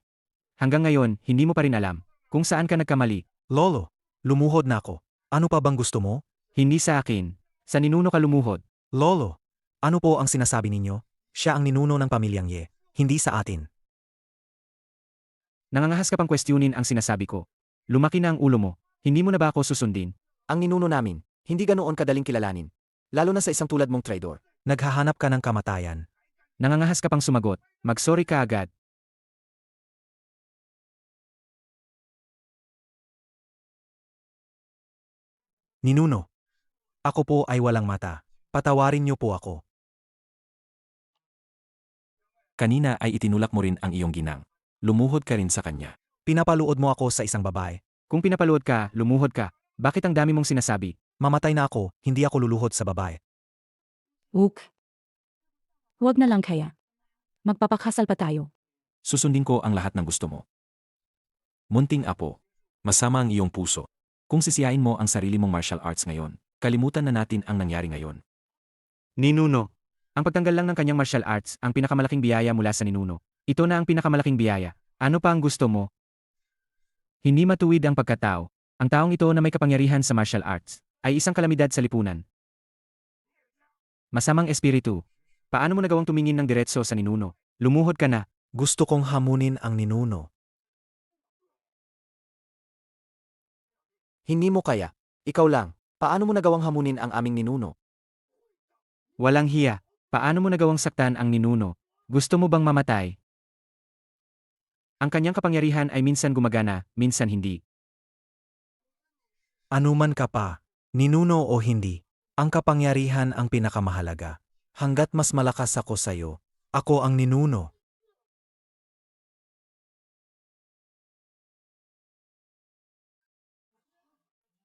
Hanggang ngayon, hindi mo pa rin alam kung saan ka nagkamali. Lolo, lumuhod na ako. Ano pa bang gusto mo? Hindi sa akin. Sa ninuno ka lumuhod. Lolo, ano po ang sinasabi ninyo? Siya ang ninuno ng pamilyang Ye, hindi sa atin. Nangangahas ka pang kwestiyonin ang sinasabi ko. Lumaki na ang ulo mo. Hindi mo na ba ako susundin? Ang ninuno namin, hindi ganoon kadaling kilalanin. Lalo na sa isang tulad mong traidor. Naghahanap ka ng kamatayan. Nangangahas ka pang sumagot. Mag-sorry ka agad. Ninuno, ako po ay walang mata. Patawarin niyo po ako. Kanina ay itinulak mo rin ang iyong ginang. Lumuhod ka rin sa kanya. Pinapaluod mo ako sa isang babae. Kung pinapaluod ka, lumuhod ka. Bakit ang dami mong sinasabi? Mamatay na ako, hindi ako luluhod sa babae. Uk. Huwag na lang kaya. Magpapakasal pa tayo. Susundin ko ang lahat ng gusto mo. Munting apo, masama ang iyong puso. Kung sisiyain mo ang sarili mong martial arts ngayon, kalimutan na natin ang nangyari ngayon. Ninuno. Ang pagtanggal lang ng kanyang martial arts ang pinakamalaking biyaya mula sa ninuno. Ito na ang pinakamalaking biyaya. Ano pa ang gusto mo? Hindi matuwid ang pagkatao. Ang taong ito na may kapangyarihan sa martial arts ay isang kalamidad sa lipunan. Masamang espiritu. Paano mo nagawang tumingin ng diretso sa ninuno? Lumuhod ka na. Gusto kong hamunin ang ninuno. Hindi mo kaya. Ikaw lang. Paano mo nagawang hamunin ang aming ninuno? Walang hiya. Paano mo nagawang saktan ang ninuno? Gusto mo bang mamatay? Ang kanyang kapangyarihan ay minsan gumagana, minsan hindi. Anuman ka pa, ninuno o hindi, ang kapangyarihan ang pinakamahalaga. Hanggat mas malakas ako sa'yo, ako ang ninuno.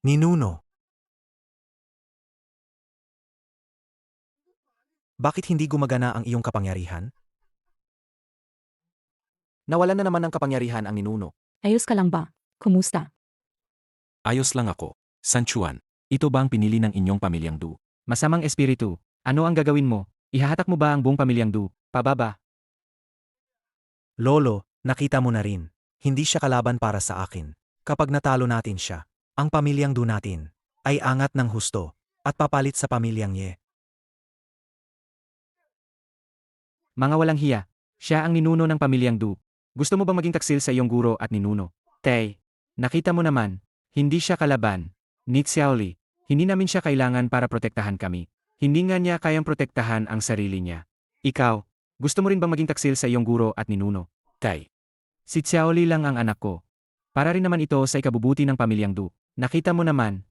Ninuno. Bakit hindi gumagana ang iyong kapangyarihan? Nawalan na naman ng kapangyarihan ang ninuno. Ayos ka lang ba? Kumusta? Ayos lang ako. San Juan, ito ba ang pinili ng inyong pamilyang Du? Masamang espiritu. Ano ang gagawin mo? Ihahatak mo ba ang buong pamilyang Du? Pababa. Lolo, nakita mo na rin. Hindi siya kalaban para sa akin. Kapag natalo natin siya, ang pamilyang Du natin ay angat ng husto at papalit sa pamilyang Ye. Mga walang hiya. Siya ang ninuno ng pamilyang Du. Gusto mo bang maging taksil sa iyong guro at ninuno? Tay, nakita mo naman, hindi siya kalaban. Ni Xiaoli, hindi namin siya kailangan para protektahan kami. Hindi nga niya kayang protektahan ang sarili niya. Ikaw, gusto mo rin bang maging taksil sa iyong guro at ninuno? Tay, Si Xiaoli lang ang anak ko. Para rin naman ito sa ikabubuti ng pamilyang Du. Nakita mo naman.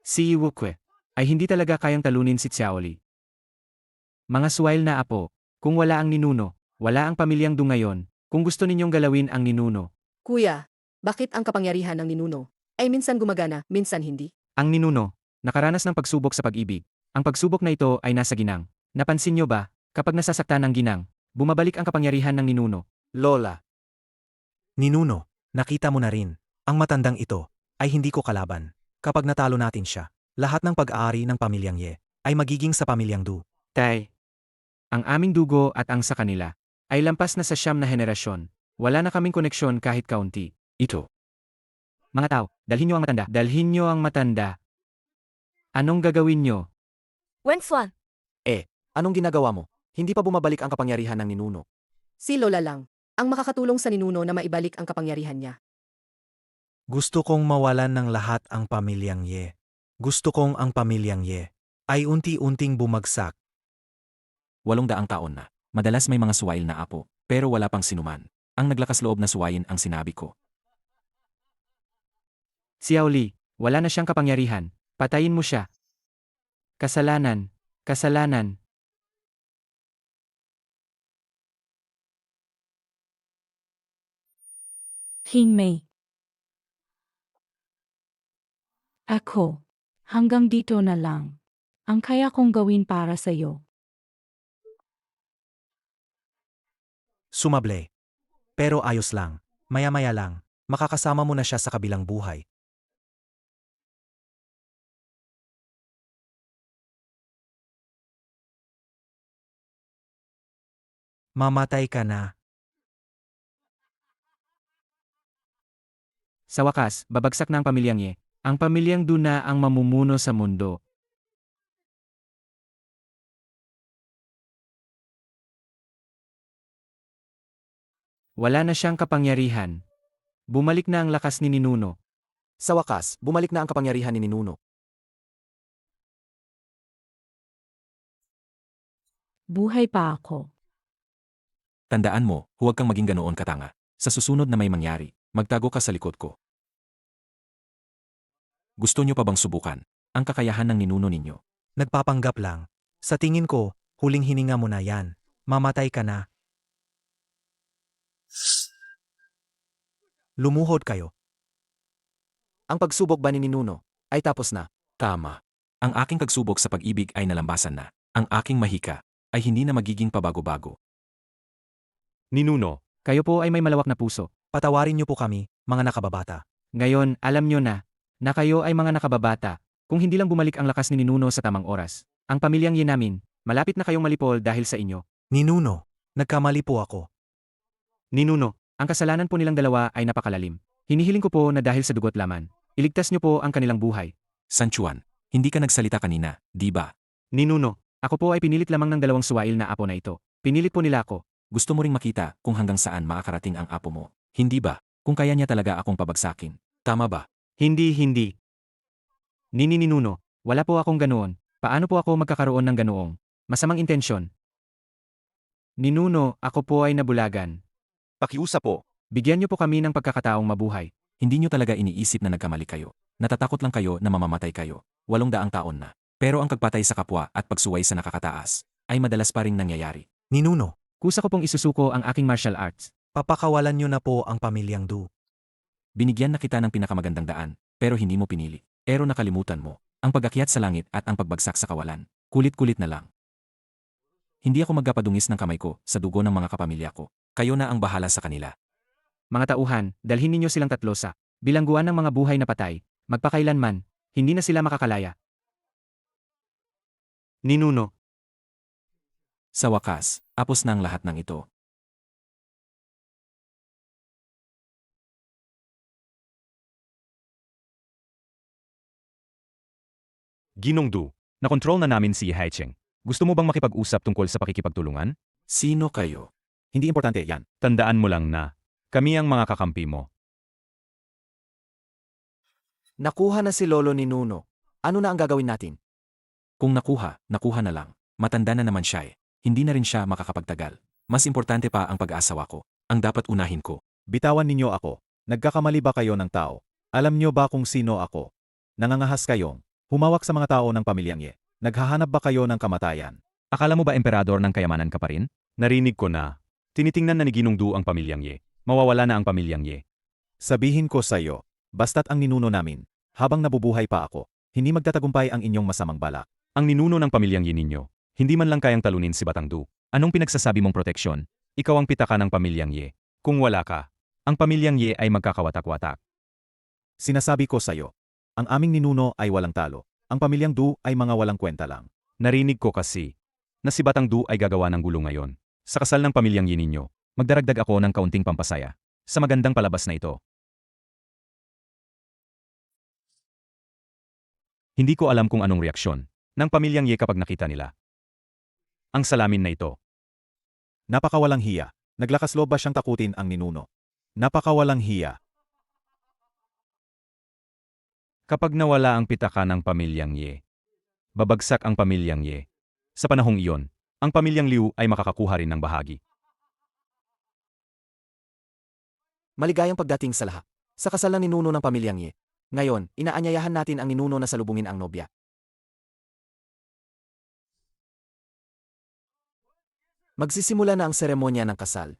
Si Iwukwe ay hindi talaga kayang talunin si Xiaoli. Mga suwail na apo, kung wala ang ninuno, wala ang pamilyang Du ngayon. Kung gusto ninyong galawin ang ninuno, Kuya, bakit ang kapangyarihan ng ninuno ay minsan gumagana, minsan hindi? ang ninuno, nakaranas ng pagsubok sa pag-ibig. Ang pagsubok na ito ay nasa ginang. Napansin nyo ba, kapag nasasaktan ang ginang, bumabalik ang kapangyarihan ng ninuno? Lola, Ninuno, nakita mo na rin, ang matandang ito ay hindi ko kalaban. Kapag natalo natin siya, lahat ng pag-aari ng pamilyang Ye ay magiging sa pamilyang Du. Tay, ang aming dugo at ang sa kanila ay lampas na sa 9 na henerasyon. Wala na kaming koneksyon kahit kaunti. ito. Mga tao, dalhin nyo ang matanda. Dalhin nyo ang matanda. Anong gagawin nyo? Wensuan, anong ginagawa mo? Hindi pa bumabalik ang kapangyarihan ng ninuno. Si Lola lang ang makakatulong sa ninuno na maibalik ang kapangyarihan niya. Gusto kong mawalan ng lahat ang pamilyang Ye. Gusto kong ang pamilyang Ye ay unti-unting bumagsak. 800 taon na. Madalas may mga suwail na apo, pero wala pang sinuman. Ang naglakas loob na suwayin ang sinabi ko. Xiao Li, wala na siyang kapangyarihan. Patayin mo siya. Kasalanan. Kasalanan. Hingmei. Ako. Hanggang dito na lang. Ang kaya kong gawin para sa'yo. Sumable. Pero ayos lang. Maya-maya lang. Makakasama mo na siya sa kabilang buhay. Mamatay ka na. Sa wakas, babagsak na ang pamilyang Ye. Ang pamilyang Du na ang mamumuno sa mundo. Wala na siyang kapangyarihan. Bumalik na ang lakas ni Ninuno. Sa wakas, bumalik na ang kapangyarihan ni Ninuno. Buhay pa ako. Tandaan mo, huwag kang maging ganoon katanga. Sa susunod na may mangyari, magtago ka sa likod ko. Gusto nyo pa bang subukan ang kakayahan ng ninuno ninyo? Nagpapanggap lang. Sa tingin ko, huling hininga mo na yan. Mamatay ka na. Lumuhod kayo. Ang pagsubok ba ni Ninuno ay tapos na? Tama. Ang aking pagsubok sa pag-ibig ay nalambasan na. Ang aking mahika ay hindi na magiging pabago-bago. Ninuno, Kayo po ay may malawak na puso. Patawarin niyo po kami, mga nakababata. Ngayon, alam nyo na kayo ay mga nakababata. Kung hindi lang bumalik ang lakas ni Ninuno sa tamang oras, ang pamilyang Ye namin, malapit na kayong malipol dahil sa inyo. Ninuno, nagkamali po ako. Ninuno, ang kasalanan po nilang dalawa ay napakalalim. Hinihiling ko po na dahil sa dugot laman, iligtas nyo po ang kanilang buhay. Sanchuan, hindi ka nagsalita kanina, di ba? Ninuno, ako po ay pinilit lamang ng dalawang suwail na apo na ito. Pinilit po nila ako. Gusto mo ring makita kung hanggang saan makakarating ang apo mo. Hindi ba? Kung kaya niya talaga akong pabagsakin. Tama ba? Hindi. Ninuno, wala po akong ganoon. Paano po ako magkakaroon ng ganoong masamang intensyon? Ninuno, ako po ay nabulagan. Pakiusap po. Bigyan niyo po kami ng pagkakataong mabuhay. Hindi nyo talaga iniisip na nagkamali kayo. Natatakot lang kayo na mamamatay kayo. 800 taon na. Pero ang pagpatay sa kapwa at pagsuway sa nakakataas ay madalas pa ring nangyayari. Ninuno, Kusa ko pong isusuko ang aking martial arts. papakawalan niyo na po ang pamilyang Du. Binigyan na kita ng pinakamagandang daan, pero hindi mo pinili. Pero nakalimutan mo, ang pag-akyat sa langit at ang pagbagsak sa kawalan. Kulit-kulit na lang. Hindi ako magpapadungis ng kamay ko sa dugo ng mga kapamilya ko. Kayo na ang bahala sa kanila. Mga tauhan, dalhin ninyo silang tatlo sa bilangguan ng mga buhay na patay. Magpakailanman, hindi na sila makakalaya. Ninuno, Sa wakas, apos na ang lahat ng ito. Ginong Du, nakontrol na namin si Haicheng. Gusto mo bang makipag-usap tungkol sa pakikipagtulungan? Sino kayo? Hindi importante yan. Tandaan mo lang na kami ang mga kakampi mo. Nakuha na si Lolo Ninuno. Ano na ang gagawin natin? Kung nakuha na lang. Matanda na naman siya eh. Hindi na rin siya makakapagtagal. Mas importante pa ang pag-asawa ko. Ang dapat unahin ko. Bitawan ninyo ako. Nagkakamali ba kayo ng tao? Alam nyo ba kung sino ako? Nangangahas kayong humawak sa mga tao ng pamilyang Ye. Naghahanap ba kayo ng kamatayan? Akala mo ba emperador ng kayamanan ka pa rin? Narinig ko na. Tinitingnan na ni Ginong Du ang pamilyang Ye. Mawawala na ang pamilyang Ye. Sabihin ko sa iyo, basta't ang ninuno namin, habang nabubuhay pa ako, hindi magtatagumpay ang inyong masamang balak. Ang ninuno ng pamilyang Ye ninyo, hindi man lang kayang talunin si Batang Du. Anong pinagsasabi mong proteksyon? Ikaw ang pitaka ng pamilyang Ye. Kung wala ka, ang pamilyang Ye ay magkakawatak-watak. Sinasabi ko sa iyo, ang aming ninuno ay walang talo. Ang pamilyang Du ay mga walang kwenta lang. Narinig ko kasi na si Batang Du ay gagawa ng gulo ngayon. Sa kasal ng pamilyang Ye ninyo, magdaragdag ako ng kaunting pampasaya sa magandang palabas na ito. Hindi ko alam kung anong reaksyon ng pamilyang Ye kapag nakita nila ang salamin na ito. Napakawalang hiya. Naglakas loob ba siyang takutin ang ninuno? Napakawalang hiya. Kapag nawala ang pitaka ng pamilyang Ye, babagsak ang pamilyang Ye. Sa panahong iyon, ang pamilyang Liu ay makakakuha rin ng bahagi. Maligayang pagdating sa lahat. Sa kasal ng ninuno ng pamilyang Ye. Ngayon, inaanyayahan natin ang ninuno na salubungin ang nobya. Magsisimula na ang seremonya ng kasal.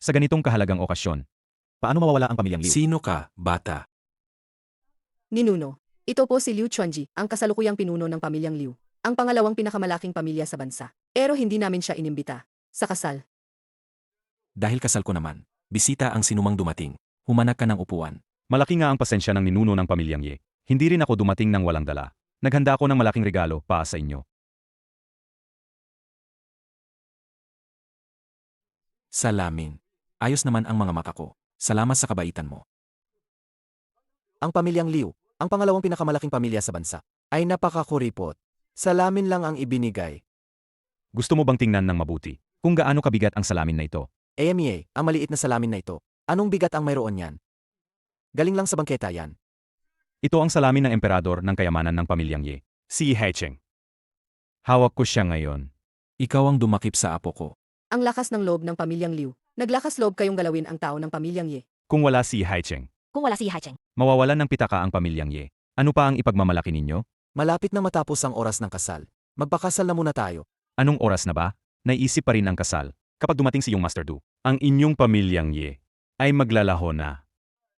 Sa ganitong kahalagang okasyon, Paano mawawala ang pamilyang Liu? Sino ka, bata? Ninuno. Ito po si Liu Chuanji, ang kasalukuyang pinuno ng pamilyang Liu. Ang pangalawang pinakamalaking pamilya sa bansa. Pero hindi namin siya inimbita. Sa kasal. Dahil kasal ko naman. Bisita ang sinumang dumating. Humanap ka ng upuan. Malaki nga ang pasensya ng ninuno ng pamilyang Ye. Hindi rin ako dumating ng walang dala. Naghanda ako ng malaking regalo para sa inyo. Salamin. Ayos naman ang mga mata ko. Salamat sa kabaitan mo. Ang pamilyang Liu, ang pangalawang pinakamalaking pamilya sa bansa, ay napakakuripot. Salamin lang ang ibinigay. Gusto mo bang tingnan ng mabuti kung gaano kabigat ang salamin na ito? AMA, ang maliit na salamin na ito. Anong bigat ang mayroon yan? Galing lang sa bangketa yan. Ito ang salamin ng emperador ng kayamanan ng pamilyang Ye, si Haicheng. Hawak ko siya ngayon. Ikaw ang dumakip sa apo ko. Ang lakas ng loob ng pamilyang Liu. Naglakas loob kayong galawin ang tao ng pamilyang Ye. Kung wala si Haicheng, Kung wala si Haicheng. mawawalan ng pitaka ang pamilyang Ye. Ano pa ang ipagmamalaki ninyo? Malapit na matapos ang oras ng kasal. Magpakasal na muna tayo. Anong oras na ba? Naisip pa rin ang kasal. Kapag dumating si iyong Master Du, ang inyong pamilyang Ye ay maglalaho na.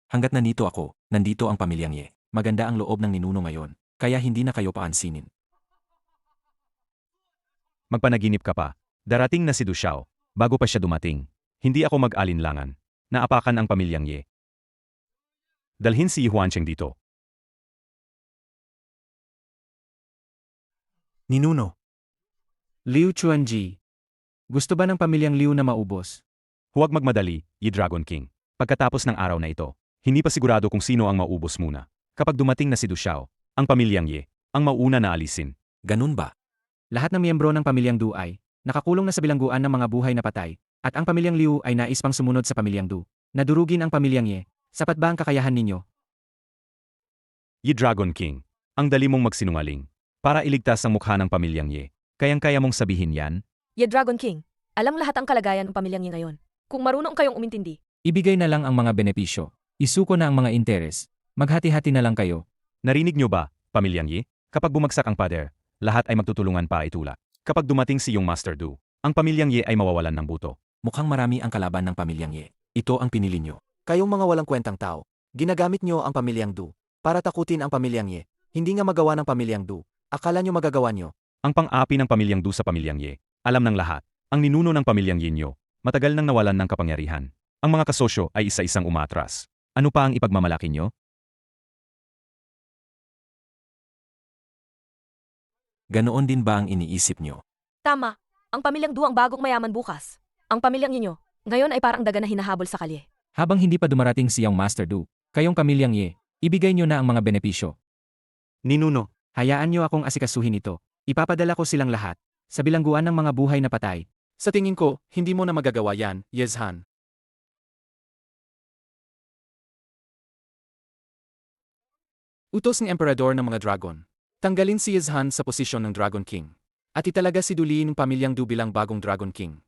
Hanggat nandito ako, nandito ang pamilyang Ye. Maganda ang loob ng ninuno ngayon. Kaya hindi na kayo paansinin. Magpanaginip ka pa. Darating na si Du Xiao. Bago pa siya dumating. Hindi ako mag-alinlangan. Naapakan ang pamilyang Ye. Dalhin si Huancheng dito. Ninuno. Liu Chuanji. Gusto ba ng pamilyang Liu na maubos? Huwag magmadali, Yi Dragon King. Pagkatapos ng araw na ito, hindi pa sigurado kung sino ang maubos muna. Kapag dumating na si Du Xiao, ang pamilyang Ye, ang mauuna na alisin. Ganun ba? Lahat ng miyembro ng pamilyang Du ay nakakulong na sa bilangguan ng mga buhay na patay, at ang pamilyang Liu ay nais pang sumunod sa pamilyang Du. Nadurugin ang pamilyang Ye. Sapat ba ang kakayahan ninyo? Yi Dragon King, ang dali mong magsinungaling. Para iligtas ang mukha ng pamilyang Ye. Kayang-kaya mong sabihin yan? Ye Dragon King. Alam lahat ang kalagayan ng pamilyang Ye ngayon. Kung marunong kayong umintindi. Ibigay na lang ang mga benepisyo. Isuko na ang mga interes. Maghati-hati na lang kayo. Narinig nyo ba, pamilyang Ye? Kapag bumagsak ang pader, lahat ay magtutulungan para itula. Kapag dumating si iyong Master Du, ang pamilyang Ye ay mawawalan ng buto. Mukhang marami ang kalaban ng pamilyang Ye. Ito ang pinili nyo. Kayong mga walang kwentang tao. Ginagamit nyo ang pamilyang Du para takutin ang pamilyang Ye. Hindi nga magawa ng pamilyang Du. Akala nyo magagawa nyo. Ang pang-api ng pamilyang Du sa pamilyang Ye. Alam ng lahat. Ang ninuno ng pamilyang Ye nyo, matagal nang nawalan ng kapangyarihan. Ang mga kasosyo ay isa-isang umatras. Ano pa ang ipagmamalaki nyo? Ganoon din ba ang iniisip nyo? Tama. Ang pamilyang Du ang bagong mayaman bukas. Ang pamilyang Ye nyo, ngayon ay parang daga na hinahabol sa kalye. Habang hindi pa dumarating siyang Master Du, kayong pamilyang Ye, ibigay nyo na ang mga benepisyo. Ninuno, hayaan nyo akong asikasuhin ito. Ipapadala ko silang lahat sa bilangguan ng mga buhay na patay. Sa tingin ko, hindi mo na magagawa yan, Yezhan. Utos ng emperador ng mga dragon. Tanggalin si Yezhan sa posisyon ng Dragon King. At italaga si Duli ng pamilyang Du bilang bagong Dragon King.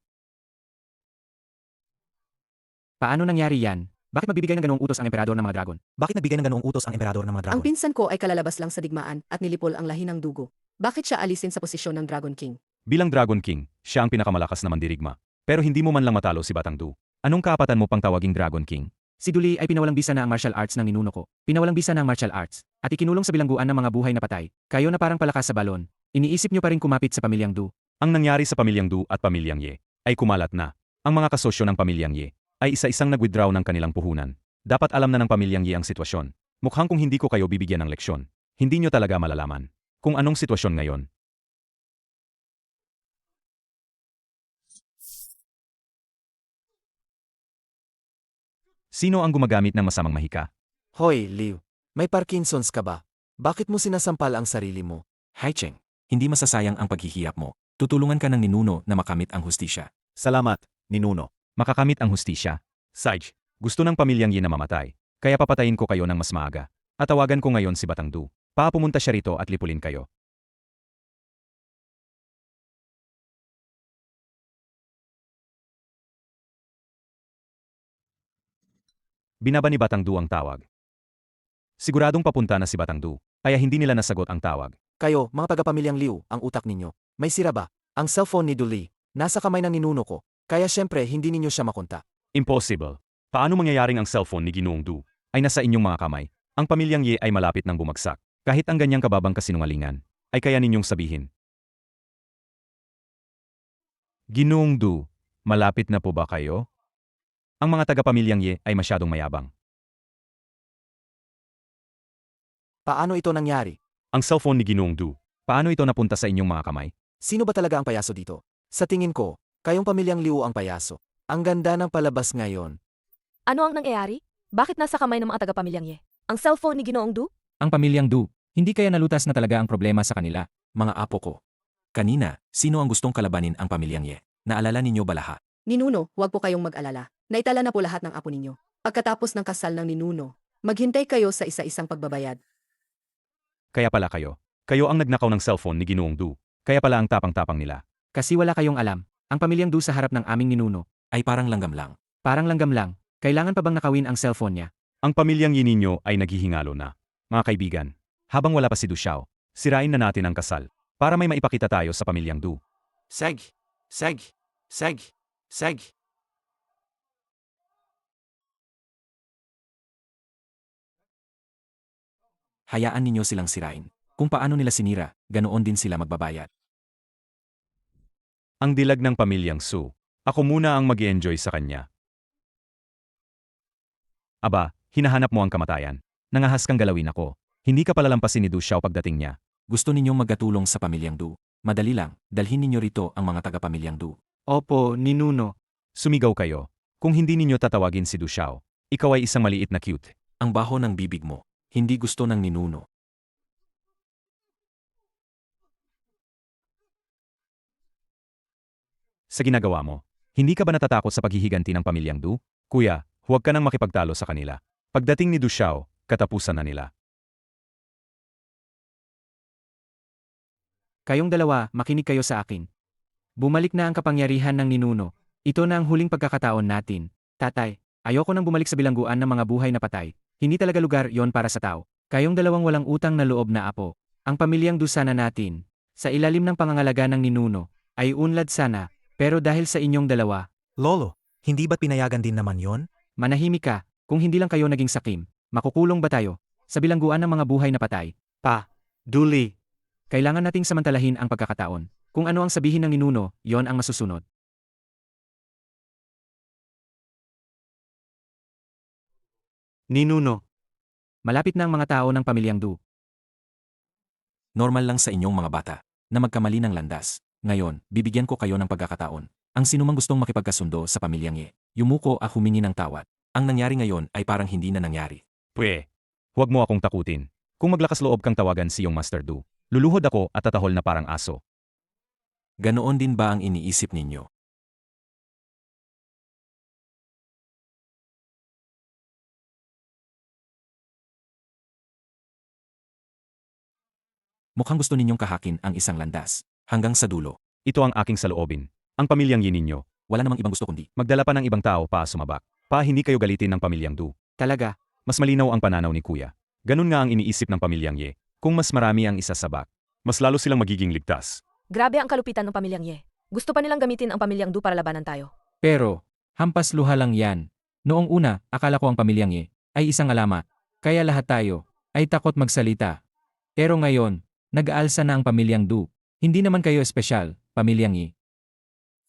Paano nangyari yan? Bakit magbibigay ng ganoong utos ang emperador ng mga dragon? Bakit nagbigay ng ganoong utos ang emperador ng mga Ang dragon? pinsan ko ay kalalabas lang sa digmaan at nilipol ang lahi ng dugo. Bakit siya alisin sa posisyon ng Dragon King? Bilang Dragon King, siya ang pinakamalakas na mandirigma. Pero hindi mo man lang matalo si Batang Du. Anong kaapatan mo pang tawaging Dragon King? Si Duli ay pinawalang bisa na ang martial arts ng ninuno ko. Pinawalang bisa na ang martial arts. At ikinulong sa bilangguan ng mga buhay na patay. Kayo na parang palakas sa balon. Iniisip nyo pa rin kumapit sa pamilyang Du. Ang nangyari sa pamilyang Du at pamilyang Ye ay kumalat na. Ang mga kasosyo ng pamilyang Ye ay isa-isang nag-withdraw ng kanilang puhunan. Dapat alam na ng pamilyang Ye ang sitwasyon. Mukhang kung hindi ko kayo bibigyan ng leksyon, hindi nyo talaga malalaman kung anong sitwasyon ngayon. Sino ang gumagamit ng masamang mahika? Hoy, Liu. May Parkinson's ka ba? Bakit mo sinasampal ang sarili mo? Haicheng, hindi masasayang ang paghihiyap mo. Tutulungan ka ng ninuno na makamit ang hustisya. Salamat, Ninuno. Makakamit ang hustisya? Sage, gusto ng pamilyang Ye na mamatay. Kaya papatayin ko kayo ng mas maaga. At tawagan ko ngayon si Batang Du. Pumunta siya rito at lipulin kayo. Binaba ni Batang Du ang tawag. Siguradong papunta na si Batang Du, kaya hindi nila nasagot ang tawag. Kayo, mga taga-pamilyang Liu, ang utak ninyo. May sira ba? Ang cellphone ni Duli, nasa kamay ng ninuno ko, kaya syempre hindi ninyo siya makontak. Impossible. Paano mangyayaring ang cellphone ni Ginoong Du ay nasa inyong mga kamay? Ang pamilyang Ye ay malapit ng bumagsak. Kahit ang ganyang kababang kasinungalingan, ay kaya ninyong sabihin. Ginoong Du, malapit na po ba kayo? Ang mga taga-pamilyang Ye ay masyadong mayabang. Paano ito nangyari? Ang cellphone ni Ginoong Du, paano ito napunta sa inyong mga kamay? Sino ba talaga ang payaso dito? Sa tingin ko, kayong pamilyang Liu ang payaso. Ang ganda ng palabas ngayon. Ano ang nangyayari? Bakit nasa kamay ng mga taga-pamilyang Ye? Ang cellphone ni Ginoong Du? Ang pamilyang Du, hindi kaya nalutas na talaga ang problema sa kanila? Mga apo ko. Kanina, sino ang gustong kalabanin ang pamilyang Ye? Naalala ninyo ba lahat? Ninuno, huwag po kayong mag-alala. Naitala na po lahat ng apo ninyo. Pagkatapos ng kasal ng ninuno, maghintay kayo sa isa-isang pagbabayad. Kaya pala kayo. Kayo ang nagnakaw ng cellphone ni Ginoong Du. Kaya pala ang tapang-tapang nila. Kasi wala kayong alam, ang pamilyang Du sa harap ng aming ninuno ay parang langgam lang. Parang langgam lang. Kailangan pa bang nakawin ang cellphone niya? Ang pamilyang Ye ninyo ay naghihingalo na. Mga kaibigan, habang wala pa si Du Xiao, sirain na natin ang kasal para may maipakita tayo sa pamilyang Du. Seg! Seg! Seg! Seg! Hayaan ninyo silang sirain. Kung paano nila sinira, ganoon din sila magbabayad. Ang dilag ng pamilyang Su. Ako muna ang mag-enjoy sa kanya. Aba, hinahanap mo ang kamatayan. Nangahas kang galawin ako. Hindi ka palalampasin ni Du Xiao pagdating niya. Gusto ninyong magkatulong sa pamilyang Du. Madali lang, dalhin ninyo rito ang mga taga-pamilyang Du. Opo, ninuno. Sumigaw kayo. Kung hindi ninyo tatawagin si Du Xiao, ikaw ay isang maliit na cute. Ang baho ng bibig mo. Hindi gusto ng ninuno. Sa ginagawa mo, hindi ka ba natatakot sa paghihiganti ng pamilyang Du? Kuya, huwag ka nang makipagtalo sa kanila. Pagdating ni Du Xiao, katapusan na nila. Kayong dalawa, makinig kayo sa akin. Bumalik na ang kapangyarihan ng ninuno. Ito na ang huling pagkakataon natin. Tatay, ayoko nang bumalik sa bilangguan ng mga buhay na patay. Hindi talaga lugar yon para sa tao. Kayong dalawang walang utang na loob na apo. Ang pamilyang Du sana natin, sa ilalim ng pangangalaga ng ninuno, ay unlad sana, pero dahil sa inyong dalawa, Lolo, hindi ba't pinayagan din naman yon? manahimik ka, kung hindi lang kayo naging sakim, makukulong ba tayo? Sa bilangguan ng mga buhay na patay. Duli. Kailangan nating samantalahin ang pagkakataon. Kung ano ang sabihin ng ninuno, yon ang masusunod. Ninuno. Malapit na ang mga tao ng pamilyang Du. Normal lang sa inyong mga bata na magkamali ng landas. Ngayon, bibigyan ko kayo ng pagkakataon. Ang sinumang gustong makipagkasundo sa pamilyang Ye, yumuko at humingi ng tawad. Ang nangyari ngayon ay parang hindi na nangyari. Huwag mo akong takutin. Kung maglakas loob kang tawagan si yung Master Du, luluhod ako at tatahol na parang aso. Ganoon din ba ang iniisip ninyo? Mukhang gusto ninyong kahakin ang isang landas, hanggang sa dulo. Ito ang aking saloobin. Ang pamilyang Ye ninyo, Wala namang ibang gusto kundi. magdala pa ng ibang tao pa sumabak. Hindi kayo galitin ng pamilyang Du. Talaga, Mas malinaw ang pananaw ni Kuya. Ganun nga ang iniisip ng pamilyang Ye. Kung mas marami ang isasabak, mas lalo silang magiging ligtas. Grabe ang kalupitan ng pamilyang Ye. Gusto pa nilang gamitin ang pamilyang Du para labanan tayo. pero, hampas luha lang yan. Noong una, akala ko ang pamilyang Ye ay isang alamat, kaya lahat tayo ay takot magsalita. Pero ngayon, nag-aalsa na ang pamilyang Du. Hindi naman kayo espesyal, pamilyang Ye.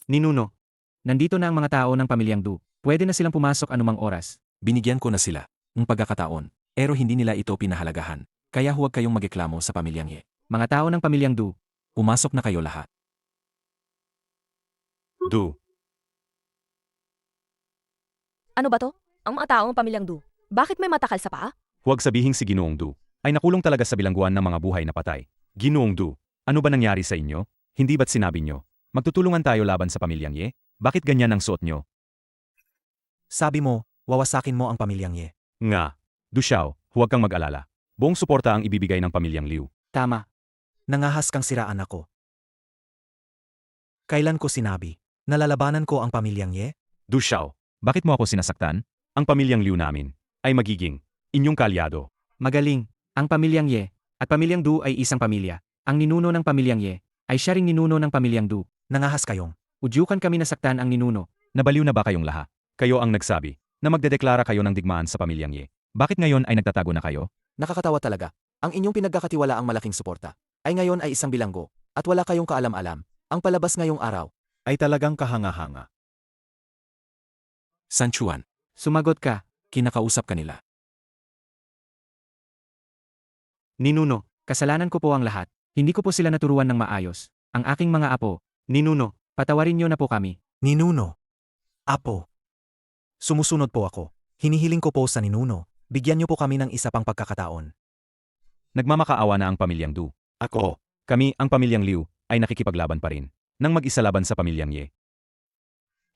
Ninuno, nandito na ang mga tao ng pamilyang Du. Pwede na silang pumasok anumang oras. Binigyan ko na sila ng pagkakataon, pero hindi nila ito pinahalagahan. Kaya huwag kayong magreklamo sa pamilyang Ye. Mga tao ng pamilyang Du, pumasok na kayo lahat. Du, Ano ba to? Ang mga tao ng pamilyang Du. Bakit may matakal sa paa? huwag sabihing si Ginoong Du ay nakulong talaga sa bilangguan ng mga buhay na patay. Ginoong Du, ano ba nangyari sa inyo? Hindi ba't sinabi nyo? Magtutulungan tayo laban sa pamilyang Ye? Bakit ganyan ang suot nyo? Sabi mo, wawasakin mo ang pamilyang Ye. Nga, Du Xiao, huwag kang mag-alala. Buong suporta ang ibibigay ng pamilyang Liu. Tama. Nangahas kang siraan ako. Kailan ko sinabi, nalalabanan ko ang pamilyang Ye? Du Xiao, bakit mo ako sinasaktan? Ang pamilyang Liu namin ay magiging inyong kalyado. Magaling. Ang pamilyang Ye at pamilyang Du ay isang pamilya. Ang ninuno ng pamilyang Ye ay siya ring ninuno ng pamilyang Du. Nangahas kayong. Udyukan kami nasaktan ang ninuno. Nabaliw na ba kayong lahat? Kayo ang nagsabi na magdedeklara kayo ng digmaan sa pamilyang Ye. Bakit ngayon ay nagtatago na kayo? Nakakatawa talaga. Ang inyong pinagkakatiwalaang malaking suporta ay ngayon ay isang bilanggo at wala kayong kaalam-alam. Ang palabas ngayong araw. Ay talagang kahanga-hanga. San Juan, Sumagot ka. kinakausap ka nila. Ninuno, kasalanan ko po ang lahat. Hindi ko po sila naturuan ng maayos. Ang aking mga apo. Ninuno, patawarin niyo na po kami. Ninuno. Apo. Sumusunod po ako. Hinihiling ko po sa ninuno. Bigyan niyo po kami ng isa pang pagkakataon. Nagmamakaawa na ang pamilyang Du. Ako, Kami, ang pamilyang Liu, ay nakikipaglaban pa rin nang mag-isa laban sa pamilyang Ye.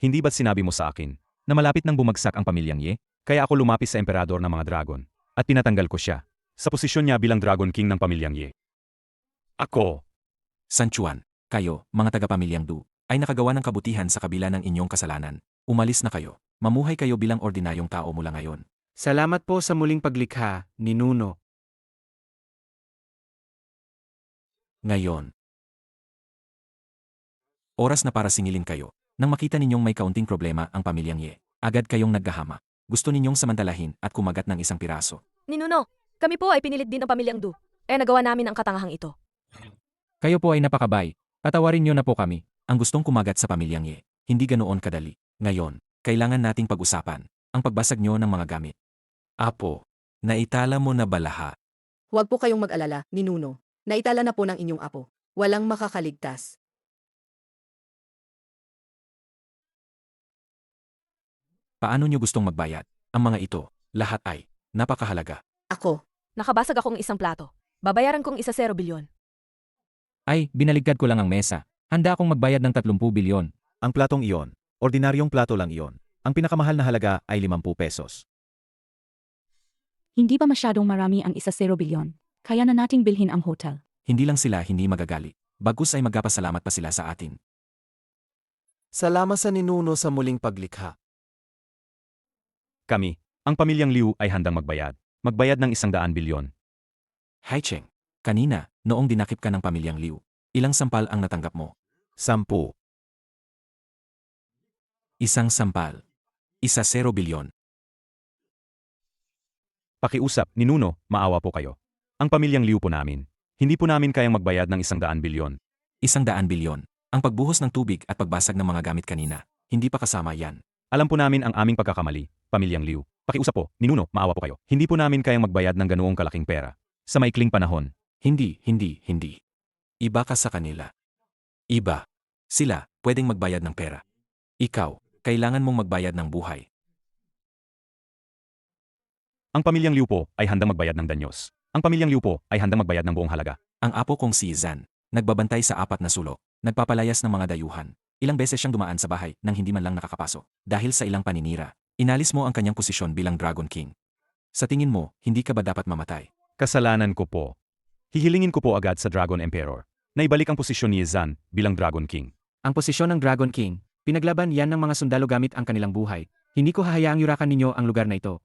Hindi ba't sinabi mo sa akin na malapit nang bumagsak ang pamilyang Ye? Kaya ako lumapis sa emperador ng mga dragon at tinatanggal ko siya sa posisyon niya bilang Dragon King ng pamilyang Ye. Ako, San Juan, kayo, mga taga-pamilyang Du, ay nakagawa ng kabutihan sa kabila ng inyong kasalanan. Umalis na kayo. Mamuhay kayo bilang ordinaryong tao mula ngayon. Salamat po sa muling paglikha, Ninuno. Ngayon. Oras na para singilin kayo. Nang makita ninyong may kaunting problema ang pamilyang Ye, agad kayong naggahama. Gusto ninyong samantalahin at kumagat ng isang piraso. Ninuno, kami po ay pinilit din ng pamilyang Du. Nagawa namin ang katangahang ito. Kayo po ay napakabay. Patawarin niyo na po kami. Ang gustong kumagat sa pamilyang Ye, hindi ganoon kadali. Ngayon, kailangan nating pag-usapan ang pagbasag niyo ng mga gamit. Apo, naitala mo na ba lahat? Huwag po kayong mag-alala, ninuno. Naitala na po ng inyong apo. Walang makakaligtas. Paano niyo gustong magbayad? Ang mga ito, lahat ay napakahalaga. Ako, Nakabasag akong isang plato. Babayaran kong 1 bilyon. Ay, binaligtad ko lang ang mesa. Handa akong magbayad ng 30 bilyon. ang platong iyon, ordinaryong plato lang iyon. Ang pinakamahal na halaga ay 50 pesos. Hindi ba masyadong marami ang 1 bilyon? Kaya na nating bilhin ang hotel. Hindi lang sila hindi magagali. Bagus ay magpapasalamat pa sila sa atin. Salamat sa ninuno sa muling paglikha. Kami, ang pamilyang Liu ay handang magbayad. Magbayad ng 100 bilyon. Hai Cheng, kanina, noong dinakip ka ng pamilyang Liu, ilang sampal ang natanggap mo? 10. Isang sampal. 1 bilyon. Pakiusap, ninuno, maawa po kayo. Ang pamilyang Liu po namin. Hindi po namin kayang magbayad ng 100 bilyon. 100 bilyon. Ang pagbuhos ng tubig at pagbasag ng mga gamit kanina, hindi pa kasama yan. Alam po namin ang aming pagkakamali, pamilyang Liu. Pakiusap po, ninuno, maawa po kayo. Hindi po namin kayang magbayad ng ganoong kalaking pera. Sa maikling panahon. Hindi. Iba ka sa kanila. Iba. Sila, pwedeng magbayad ng pera. Ikaw, kailangan mong magbayad ng buhay. Ang pamilyang Liu po ay handang magbayad ng danyos. Ang pamilyang Liu po ay handang magbayad ng buong halaga. Ang apo kong si Zan, nagbabantay sa 4 na sulok, nagpapalayas ng mga dayuhan. Ilang beses siyang dumaan sa bahay nang hindi man lang nakakapasok. Dahil sa ilang paninira, inalis mo ang kanyang posisyon bilang Dragon King. Sa tingin mo, hindi ka ba dapat mamatay? Kasalanan ko po. Hihilingin ko po agad sa Dragon Emperor na ibalik ang posisyon ni Zan bilang Dragon King. Ang posisyon ng Dragon King, pinaglaban yan ng mga sundalo gamit ang kanilang buhay. Hindi ko hahayaang yurakan ninyo ang lugar na ito.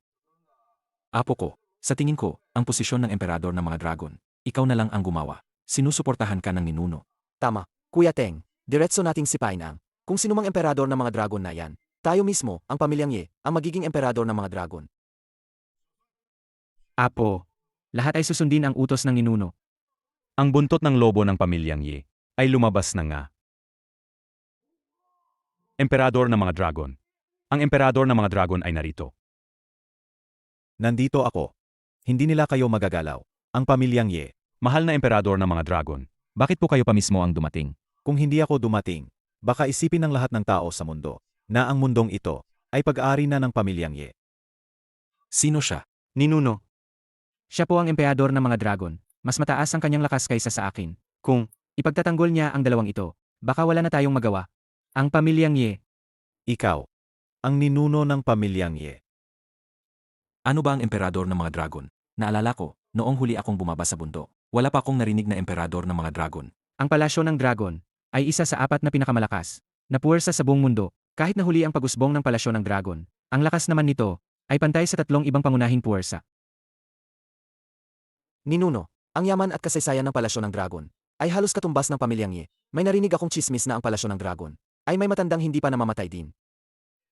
Apo ko, sa tingin ko, ang posisyon ng emperador ng mga dragon, ikaw na lang ang gumawa. Sinusuportahan ka ng ninuno. Tama, Kuya Teng, diretso nating sipain ang kung sinumang emperador ng mga dragon na yan. Tayo mismo, ang pamilyang Ye, ang magiging emperador ng mga dragon. Apo, lahat ay susundin ang utos ng ninuno. Ang buntot ng lobo ng pamilyang Ye ay lumabas na nga. Emperador ng mga dragon. Ang emperador ng mga dragon ay narito. Nandito ako. Hindi nila kayo magagalaw. Ang pamilyang Ye. Mahal na emperador ng mga dragon. Bakit po kayo pa mismo ang dumating? Kung hindi ako dumating, baka isipin ng lahat ng tao sa mundo na ang mundong ito ay pag-aari na ng pamilyang Ye. Sino siya? Ninuno. Siya po ang emperador ng mga dragon. Mas mataas ang kanyang lakas kaysa sa akin. Kung ipagtatanggol niya ang dalawang ito, baka wala na tayong magawa. Ang pamilyang Ye. Ikaw, ang ninuno ng pamilyang Ye. Ano ba ang emperador ng mga dragon? Naalala ko, noong huli akong bumaba sa bundok, wala pa akong narinig na emperador ng mga dragon. Ang palasyo ng dragon ay isa sa 4 na pinakamalakas na puwersa sa buong mundo. Kahit na huli ang pag-usbong ng palasyo ng dragon, ang lakas naman nito ay pantay sa 3 ibang pangunahing puwersa. Ninuno, ang yaman at kasaysayan ng palasyo ng dragon ay halos katumbas ng pamilyang Ye. May narinig akong chismis na ang palasyo ng dragon ay may matandang hindi pa namamatay din.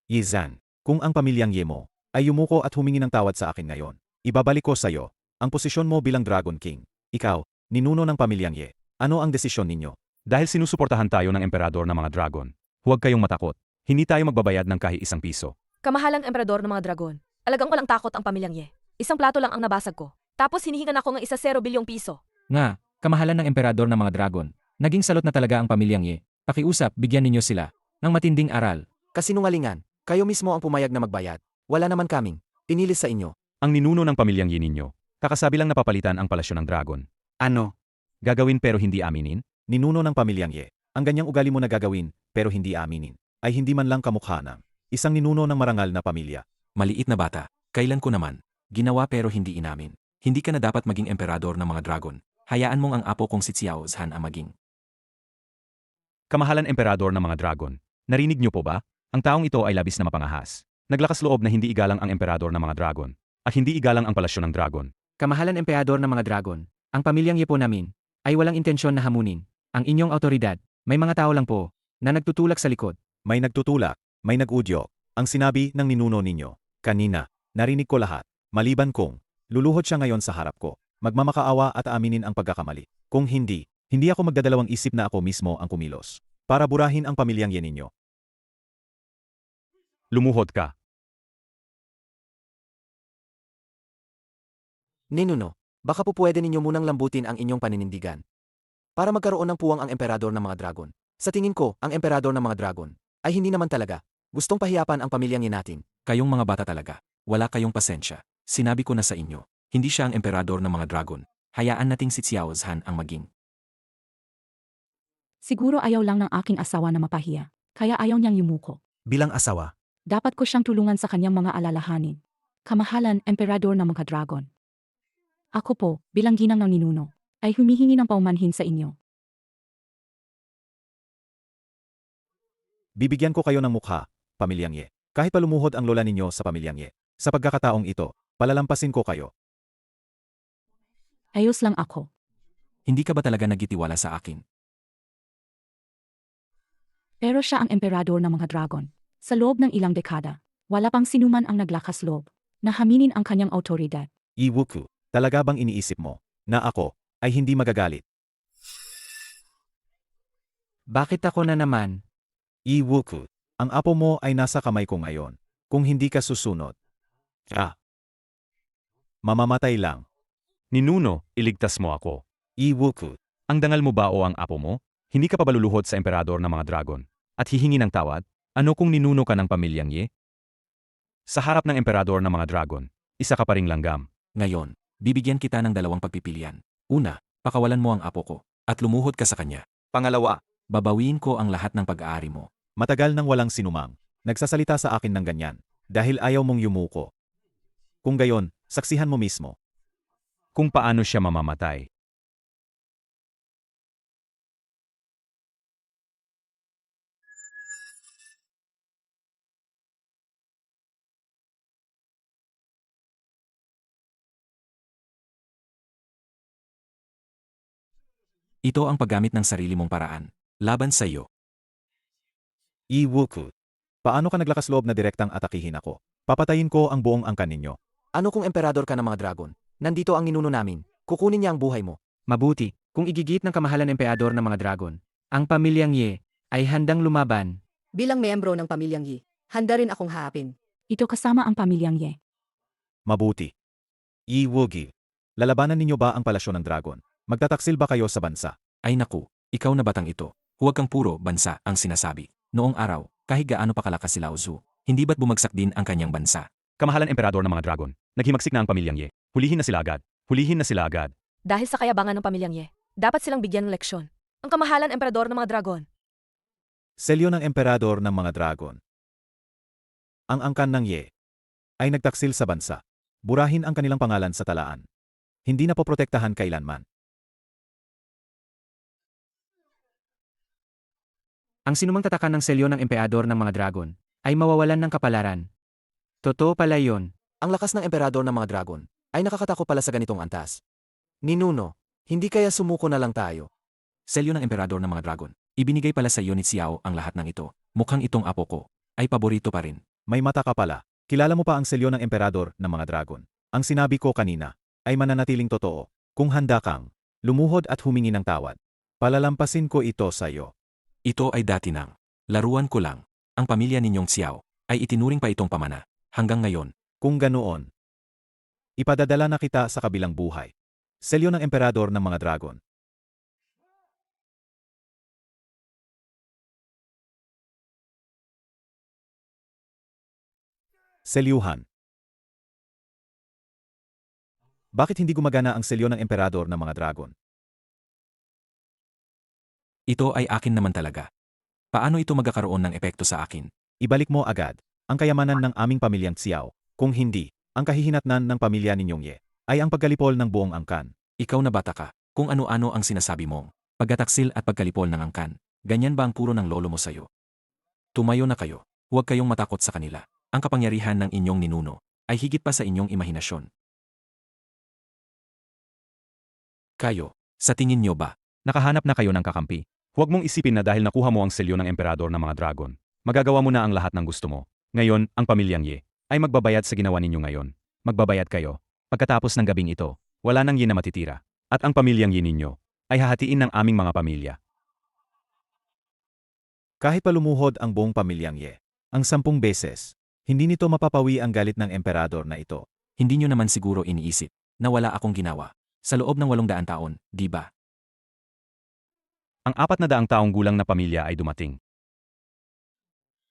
Yizan, kung ang pamilyang Ye mo ay yumuko at humingi ng tawad sa akin ngayon, ibabalik ko sa iyo ang posisyon mo bilang Dragon King. Ikaw, ninuno ng pamilyang Ye. Ano ang desisyon ninyo? Dahil sinusuportahan tayo ng emperador ng mga dragon, huwag kayong matakot. Hindi tayo magbabayad ng kahit isang piso. Kamahalang emperador ng mga dragon. Alagang walang takot ang pamilyang Ye. Isang plato lang ang nabasag ko. Tapos hinihingan ako ng 1 bilyong piso. Nga, kamahalan ng emperador ng mga dragon. Naging salot na talaga ang pamilyang Ye. Pakiusap, bigyan ninyo sila ng matinding aral. Kasinungalingan, kayo mismo ang pumayag na magbayad. Wala naman kaming pinilis sa inyo. Ang ninuno ng pamilyang Ye ninyo, kakasabi lang napapalitan ang palasyo ng dragon. Ano? Gagawin pero hindi aminin? Ninuno ng pamilyang Ye. Ang ganyang ugali mo na gagawin, pero hindi aminin, ay hindi man lang kamukha ng isang ninuno ng marangal na pamilya. Maliit na bata, kailan ko naman? Ginawa pero hindi inamin. Hindi ka na dapat maging emperador ng mga dragon. Hayaan mong ang apo kong si Xiao Zhan ang maging. Kamahalan emperador ng mga dragon, narinig niyo po ba? Ang taong ito ay labis na mapangahas. Naglakas loob na hindi igalang ang emperador ng mga dragon, at hindi igalang ang palasyo ng dragon. Kamahalan emperador ng mga dragon. Ang pamilyang Ye po namin ay walang intensyon na hamunin ang inyong autoridad. May mga tao lang po na nagtutulak sa likod. May nagtutulak, may nag-udyo. Ang sinabi ng ninuno ninyo, kanina, narinig ko lahat. Maliban kung luluhod siya ngayon sa harap ko, magmamakaawa at aaminin ang pagkakamali. Kung hindi, hindi ako magdadalawang isip na ako mismo ang kumilos para burahin ang pamilyang Ye ninyo. Lumuhod ka. Ninuno, baka po pwede ninyo munang lambutin ang inyong paninindigan para magkaroon ng puwang ang emperador ng mga dragon. Sa tingin ko, ang emperador ng mga dragon ay hindi naman talaga gustong pahiyapan ang pamilyang Ye natin. Kayong mga bata talaga, wala kayong pasensya. Sinabi ko na sa inyo, hindi siya ang emperador ng mga dragon. Hayaan nating si Xiao Zhan ang maging. Siguro ayaw lang ng aking asawa na mapahiya, kaya ayaw niyang yumuko. Bilang asawa, Dapat ko siyang tulungan sa kanyang mga alalahanin. Kamahalan, emperador ng mga dragon. Ako po, bilang ginang ng ninuno, ay humihingi ng paumanhin sa inyo. Bibigyan ko kayo ng mukha, pamilyang Ye. Kahit palumuhod ang lola ninyo sa pamilyang Ye. Sa pagkakataong ito, palalampasin ko kayo. Ayos lang ako. Hindi ka ba talaga nagitiwala sa akin? Pero siya ang emperador ng mga dragon. Sa loob ng ilang dekada, wala pang sinuman ang naglakas loob na haminin ang kanyang autoridad. Iwuku, talaga bang iniisip mo na ako ay hindi magagalit? Bakit ako na naman? Iwuku, ang apo mo ay nasa kamay ko ngayon. Kung hindi ka susunod, mamamatay lang. Ninuno, iligtas mo ako. Iwuku, Ang dangal mo ba o ang apo mo? Hindi ka pa baluluhod sa emperador ng mga dragon at hihingi ng tawad? Ano kung ninuno ka ng pamilyang Ye? Sa harap ng emperador ng mga dragon, isa ka pa ring langgam. Ngayon, bibigyan kita ng 2 pagpipilian. Una, pakawalan mo ang apo ko at lumuhod ka sa kanya. Pangalawa, Babawiin ko ang lahat ng pag-aari mo. matagal nang walang sinumang nagsasalita sa akin ng ganyan dahil ayaw mong yumuko. Kung gayon, saksihan mo mismo. Kung paano siya mamamatay. Ito ang paggamit ng sarili mong paraan. Laban sa iyo. Iwuku, paano ka naglakas loob na direktang atakihin ako? Papatayin ko ang buong angkan ninyo. ano kung emperador ka ng mga dragon? Nandito ang ninuno namin. Kukunin niya ang buhay mo. Mabuti, kung igigit ng kamahalan emperador ng mga dragon, ang pamilyang Ye ay handang lumaban. Bilang miyembro ng pamilyang Yi, handa rin akong haapin. Ito kasama ang pamilyang Ye. Mabuti. Iwugi, lalabanan ninyo ba ang palasyo ng dragon? Magtataksil ba kayo sa bansa? Ay naku, ikaw na batang ito. Huwag kang puro bansa ang sinasabi. Noong araw, kahit gaano pa kalakas si Lao Tzu, hindi ba't bumagsak din ang kanyang bansa? Kamahalan emperador ng mga dragon, naghimagsik na ang pamilyang Ye. Hulihin na sila agad. Hulihin na sila agad. Dahil sa kayabangan ng pamilyang Ye, dapat silang bigyan ng leksyon. Ang kamahalan emperador ng mga dragon. Selyo ng emperador ng mga dragon. Ang angkan ng Ye ay nagtaksil sa bansa. Burahin ang kanilang pangalan sa talaan. Hindi na poprotektahan kailanman. Ang sinumang tatakan ng selyo ng emperador ng mga dragon ay mawawalan ng kapalaran. Totoo pala yon. Ang lakas ng emperador ng mga dragon ay nakakatakot pala sa ganitong antas. Ninuno, hindi kaya sumuko na lang tayo? Selyo ng emperador ng mga dragon. Ibinigay pala sa iyo ni Xiao ang lahat ng ito. Mukhang itong apo ko ay paborito pa rin. May mata ka pala. Kilala mo pa ang selyo ng emperador ng mga dragon. Ang sinabi ko kanina ay mananatiling totoo. Kung handa kang lumuhod at humingi ng tawad, palalampasin ko ito sa iyo. Ito ay dati nang laruan ko lang. Ang pamilya ninyong Xiao ay itinuring pa itong pamana. Hanggang ngayon, Kung ganoon, ipadadala na kita sa kabilang buhay. Selyo ng emperador ng mga dragon. Selyuhan. Bakit hindi gumagana ang selyo ng emperador ng mga dragon? ito ay akin naman talaga. Paano ito magkakaroon ng epekto sa akin? Ibalik mo agad ang kayamanan ng aming pamilyang Xiao. Kung hindi, ang kahihinatnan ng pamilya ninyong Ye ay ang pagkalipol ng buong angkan. Ikaw na bata ka, kung ano-ano ang sinasabi mong pagkataksil at pagkalipol ng angkan. Ganyan ba ang puro ng lolo mo sa'yo? Tumayo na kayo. Huwag kayong matakot sa kanila. Ang kapangyarihan ng inyong ninuno ay higit pa sa inyong imahinasyon. Kayo, sa tingin nyo ba, Nakahanap na kayo ng kakampi. Huwag mong isipin na dahil nakuha mo ang selyo ng emperador ng mga dragon, magagawa mo na ang lahat ng gusto mo. Ngayon, ang pamilyang Ye ay magbabayad sa ginawa ninyo ngayon. Magbabayad kayo. Pagkatapos ng gabing ito, wala nang Ye na matitira. At ang pamilyang Ye ninyo ay hahatiin ng aming mga pamilya. Kahit pa lumuhod ang buong pamilyang Ye, ang 10 beses, hindi nito mapapawi ang galit ng emperador na ito. hindi nyo naman siguro iniisip na wala akong ginawa sa loob ng 800 taon, di ba? Ang 400 taong gulang na pamilya ay dumating.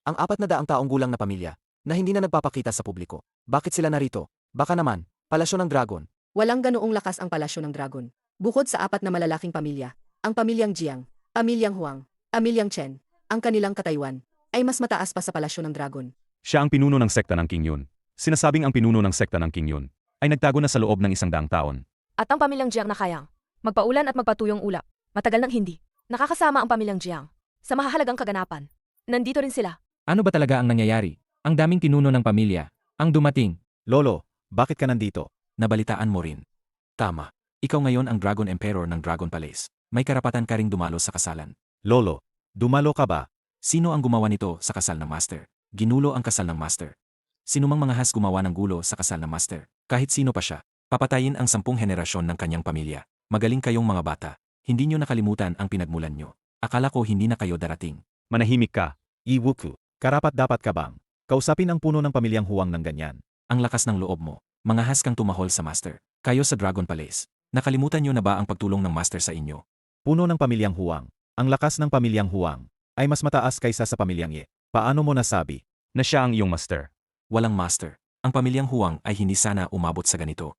Ang 400 taong gulang na pamilya na hindi na nagpapakita sa publiko. Bakit sila narito? Baka naman, palasyo ng dragon. Walang ganoong lakas ang palasyo ng dragon. Bukod sa 4 na malalaking pamilya, ang pamilyang Jiang, pamilyang Huang, pamilyang Chen, ang kanilang katayuan, ay mas mataas pa sa palasyo ng dragon. Siya ang pinuno ng sekta ng King Yun. Sinasabing ang pinuno ng sekta ng King Yun ay nagtago na sa loob ng 100 taon. At ang pamilyang Jiang na kayang magpaulan at magpatuyong ulap. Matagal nang hindi. Nakakasama ang pamilyang Jiang sa mahahalagang kaganapan. Nandito rin sila. Ano ba talaga ang nangyayari? Ang daming tinuno ng pamilya, ang dumating. Lolo, bakit ka nandito? Nabalitaan mo rin. Tama. Ikaw ngayon ang Dragon Emperor ng Dragon Palace. May karapatan ka ring dumalo sa kasalan. Lolo, dumalo ka ba? Sino ang gumawa nito sa kasal ng Master? Ginulo ang kasal ng Master. Sinumang mga has gumawa ng gulo sa kasal ng Master? Kahit sino pa siya. Papatayin ang 10 henerasyon ng kanyang pamilya. Magaling kayong mga bata. Hindi nyo nakalimutan ang pinagmulan nyo. Akala ko hindi na kayo darating. Manahimik ka. Iwuku, karapat dapat ka bang kausapin ang puno ng pamilyang Huang ng ganyan? Ang lakas ng loob mo. Mga has kang tumahol sa Master. Kayo sa Dragon Palace. Nakalimutan nyo na ba ang pagtulong ng Master sa inyo? Puno ng pamilyang Huang. Ang lakas ng pamilyang Huang ay mas mataas kaysa sa pamilyang Ye. Paano mo nasabi? Na siya ang iyong master. Walang Master. Ang pamilyang Huang ay hindi sana umabot sa ganito.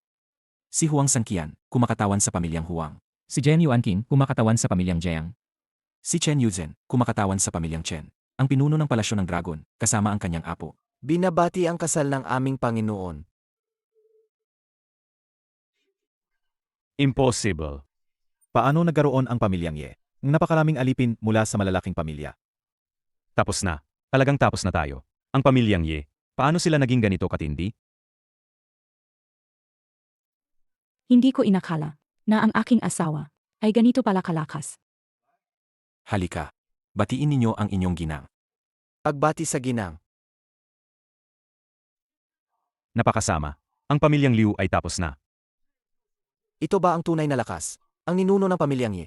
Si Huang Sanqian, kumakatawan sa pamilyang Huang. Si Jen Yuanqing, kumakatawan sa pamilyang Jiang. Si Chen Yuzhen, kumakatawan sa pamilyang Chen. Ang pinuno ng palasyo ng dragon, kasama ang kanyang apo. Binabati ang kasal ng aming Panginoon. Impossible. Paano nagkaroon ang pamilyang Ye? Ng napakaraming alipin mula sa malalaking pamilya. Tapos na. Talagang tapos na tayo. Ang pamilyang Ye. Paano sila naging ganito katindi? Hindi ko inakala na ang aking asawa ay ganito pala kalakas. Halika. Batiin ninyo ang inyong ginang. Pagbati sa ginang. Napakasama. Ang pamilyang Liu ay tapos na. Ito ba ang tunay na lakas? Ang ninuno ng pamilyang Ye.